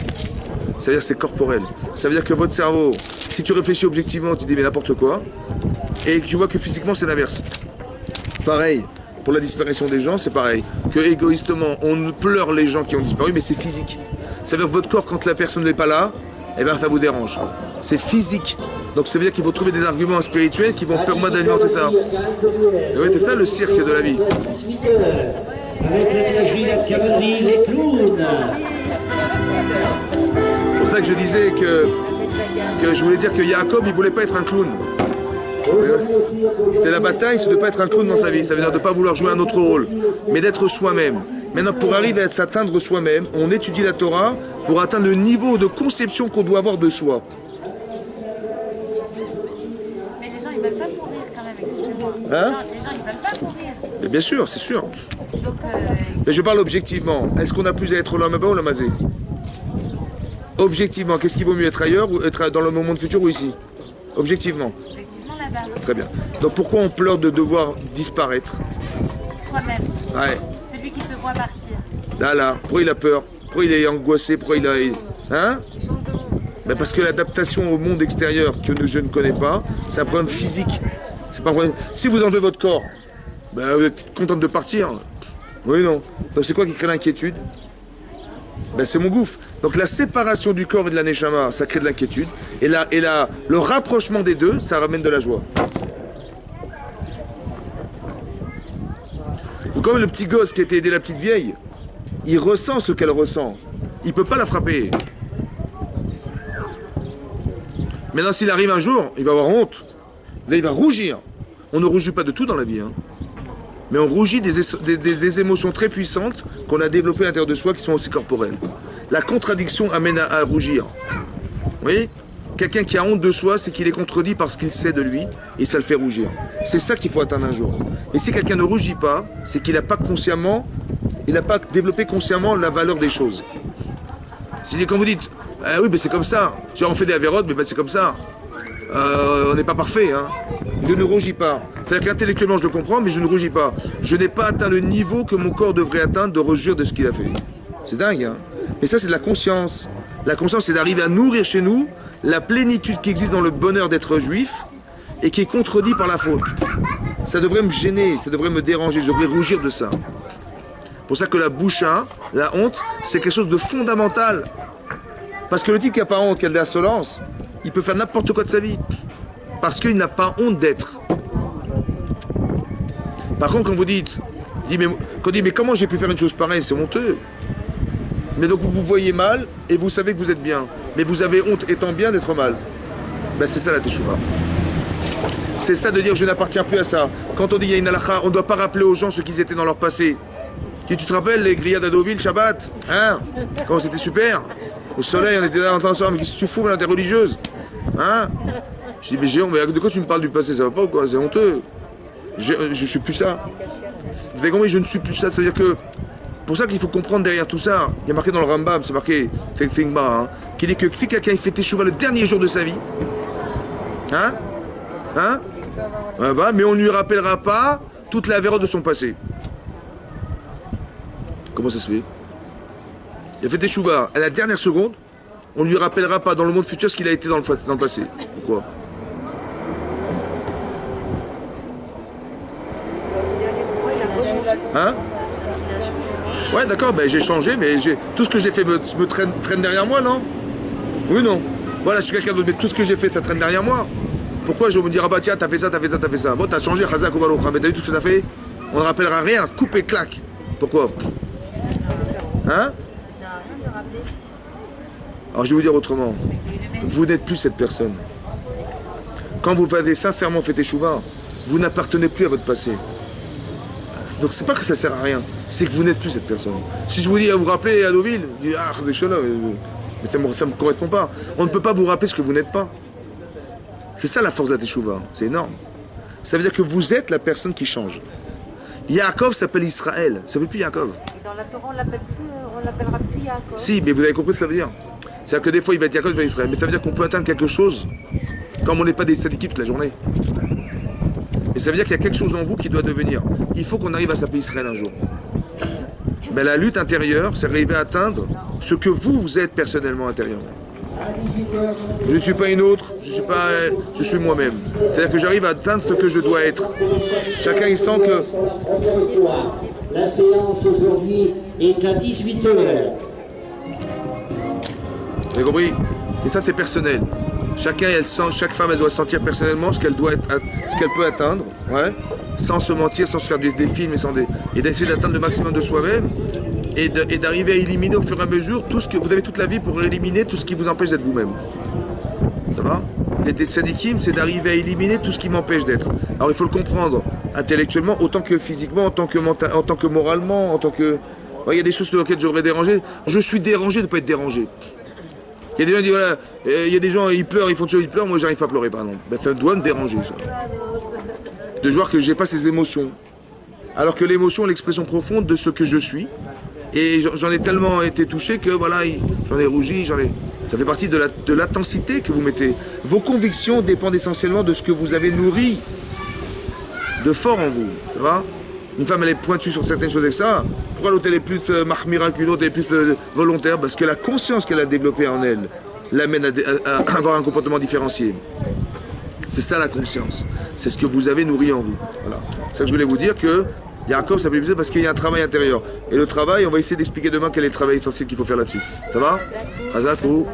Ça veut dire que c'est corporel. Ça veut dire que votre cerveau, si tu réfléchis objectivement, tu dis mais n'importe quoi, et tu vois que physiquement c'est l'inverse. Pareil, pour la disparition des gens, c'est pareil. Que égoïstement, on pleure les gens qui ont disparu, mais c'est physique. Ça veut dire que votre corps, quand la personne n'est pas là, eh ben ça vous dérange. C'est physique. Donc ça veut dire qu'il faut trouver des arguments spirituels qui vont permettre d'alimenter ça. Et oui, c'est ça le cirque de la vie. Avec la ménagerie, la cavalerie, les clowns. C'est pour ça que je disais que je voulais dire que Yaakov, il voulait pas être un clown. C'est la bataille, c'est de ne pas être un clown dans sa vie. Ça veut dire de ne pas vouloir jouer un autre rôle, mais d'être soi-même. Maintenant, pour arriver à s'atteindre soi-même, on étudie la Torah pour atteindre le niveau de conception qu'on doit avoir de soi. Mais les gens, ils veulent pas mourir quand même, excusez-moi. Hein? Les gens, ils veulent pas mourir. Mais bien sûr, c'est sûr. Donc, Mais je parle objectivement. Est-ce qu'on a plus à être l'homme bas ou l'homme azé? Objectivement, qu'est-ce qui vaut mieux, être ailleurs ou être dans le monde futur ou ici? Objectivement. effectivement, là-bas, Très bien. Donc pourquoi on pleure de devoir disparaître? soi-même, Ouais. celui qui se voit partir. Là. Pourquoi il a peur? Pourquoi il est angoissé? Pourquoi il a... Hein? Ben parce que l'adaptation au monde extérieur que je ne connais pas, c'est un problème physique. C'est pas un problème... Si vous enlevez votre corps, ben vous êtes contente de partir. Oui, non. Donc c'est quoi qui crée l'inquiétude? Ben c'est mon gouffre. Donc la séparation du corps et de la neshama, ça crée de l'inquiétude. Et le rapprochement des deux, ça ramène de la joie. Donc comme le petit gosse qui a été aidé la petite vieille, il ressent ce qu'elle ressent. Il ne peut pas la frapper. Maintenant, s'il arrive un jour, il va avoir honte. Là, il va rougir. On ne rougit pas de tout dans la vie. Hein. Mais on rougit des émotions très puissantes qu'on a développées à l'intérieur de soi qui sont aussi corporelles. La contradiction amène à rougir. Vous voyez? Quelqu'un qui a honte de soi, c'est qu'il est contredit par ce qu'il sait de lui et ça le fait rougir. C'est ça qu'il faut atteindre un jour. Et si quelqu'un ne rougit pas, c'est qu'il n'a pas développé consciemment la valeur des choses. C'est-à-dire quand vous dites, ah oui, mais c'est comme ça. On fait des avérotes, mais ben, c'est comme ça. On n'est pas parfait. Hein. Je ne rougis pas. C'est-à-dire qu'intellectuellement, je le comprends, mais je ne rougis pas. Je n'ai pas atteint le niveau que mon corps devrait atteindre de rejet de ce qu'il a fait. C'est dingue. Hein. Mais ça, c'est de la conscience. La conscience, c'est d'arriver à nourrir chez nous la plénitude qui existe dans le bonheur d'être juif et qui est contredit par la faute. Ça devrait me gêner, ça devrait me déranger, je devrais rougir de ça. Pour ça que la boucha, la honte, c'est quelque chose de fondamental. Parce que le type qui n'a pas honte, qui a de l'insolence, il peut faire n'importe quoi de sa vie. Parce qu'il n'a pas honte d'être. Par contre, quand vous dites, mais comment j'ai pu faire une chose pareille, c'est honteux. Mais donc vous vous voyez mal et vous savez que vous êtes bien. Mais vous avez honte étant bien d'être mal. Ben c'est ça la teshuva. C'est ça de dire je n'appartiens plus à ça. Quand on dit il y a une halakha, on ne doit pas rappeler aux gens ce qu'ils étaient dans leur passé. Tu te rappelles les grillades à Deauville, Shabbat? Hein? Comment c'était super? Au soleil, on était là en temps ensemble, mais qu'est-ce que tu fous, t'es religieuse? Hein? Je dis mais Géant, mais de quoi tu me parles du passé? Ça va pas ou quoi? C'est honteux. Je suis plus ça. Vous avez compris, je ne suis plus ça. C'est-à-dire que pour ça qu'il faut comprendre derrière tout ça, il y a marqué dans le Rambam, c'est marqué, c'est une barre, hein, qui dit que si quelqu'un fait teshuva le dernier jour de sa vie, hein, mais on ne lui rappellera pas toute la vérote de son passé. Comment ça se fait? Il a fait teshuva à la dernière seconde, on ne lui rappellera pas dans le monde futur ce qu'il a été dans le passé. Pourquoi? Hein? Ouais, d'accord, ben j'ai changé, mais tout ce que j'ai fait me traîne derrière moi, non? Oui, non. Voilà, je suis quelqu'un d'autre, mais tout ce que j'ai fait, ça traîne derrière moi. Pourquoi je vais me dire, ah bah tiens, t'as fait ça, t'as fait ça, t'as fait ça. Bon, t'as changé, Khazak ou Baruch, mais t'as vu tout ce que t'as fait? On ne rappellera rien, coupe et claque. Pourquoi? Hein? Alors je vais vous dire autrement. Vous n'êtes plus cette personne. Quand vous avez sincèrement fait échouva, vous n'appartenez plus à votre passé. Donc c'est pas que ça sert à rien, c'est que vous n'êtes plus cette personne. Si je vous dis à vous rappeler à Deauville, vous dites ah mais ça me correspond pas. On ne peut pas vous rappeler ce que vous n'êtes pas. C'est ça la force de la teshuva, c'est énorme. Ça veut dire que vous êtes la personne qui change. Yaakov s'appelle Israël, ça ne s'appelle plus Yaakov. Et dans la Torah, on l'appellera plus Yaakov. Si, mais vous avez compris ce que ça veut dire. C'est-à-dire que des fois il va être Yaakov, il va être Israël, mais ça veut dire qu'on peut atteindre quelque chose comme on n'est pas des sadikim toute la journée. Et ça veut dire qu'il y a quelque chose en vous qui doit devenir. Il faut qu'on arrive à s'appeler Israël un jour. Mais la lutte intérieure, c'est arriver à atteindre ce que vous êtes personnellement intérieurement. Je ne suis pas une autre, je suis moi-même. C'est-à-dire que j'arrive à atteindre ce que je dois être. Chacun il sent que... La séance aujourd'hui est à 18h. Vous avez compris? Et ça c'est personnel. Chaque femme elle doit sentir personnellement ce qu'elle peut atteindre, ouais, sans se mentir, sans se faire des films et d'essayer d'atteindre le maximum de soi-même et d'arriver à éliminer au fur et à mesure tout ce que vous avez toute la vie pour éliminer tout ce qui vous empêche d'être vous-même. Ça va? D'être sadikim, c'est d'arriver à éliminer tout ce qui m'empêche d'être. Alors il faut le comprendre intellectuellement autant que physiquement, en tant que moralement, en tant que... Il y a des choses sur lesquelles j'aurais dérangé. Je suis dérangé de ne pas être dérangé. Il y a des gens qui disent voilà, il y a des gens ils pleurent, ils font choses, ils pleurent, moi j'arrive pas à pleurer par exemple. Ben, ça doit me déranger ça. De voir que j'ai pas ces émotions. Alors que l'émotion est l'expression profonde de ce que je suis. Et j'en ai tellement été touché que voilà, j'en ai rougi, ça fait partie de l'intensité que vous mettez. Vos convictions dépendent essentiellement de ce que vous avez nourri de fort en vous. Ça va? Une femme elle est pointue sur certaines choses, etc. Pourquoi l'autre elle est plus mahmira qu'une autre, elle est plus volontaire? Parce que la conscience qu'elle a développée en elle l'amène à avoir un comportement différencié. C'est ça la conscience. C'est ce que vous avez nourri en vous. Voilà. C'est ça que je voulais vous dire que Yaakov s'appelle bizarre parce qu'il y a un travail intérieur. Et le travail, on va essayer d'expliquer demain quel est le travail essentiel qu'il faut faire là-dessus. Ça va? Hazak ou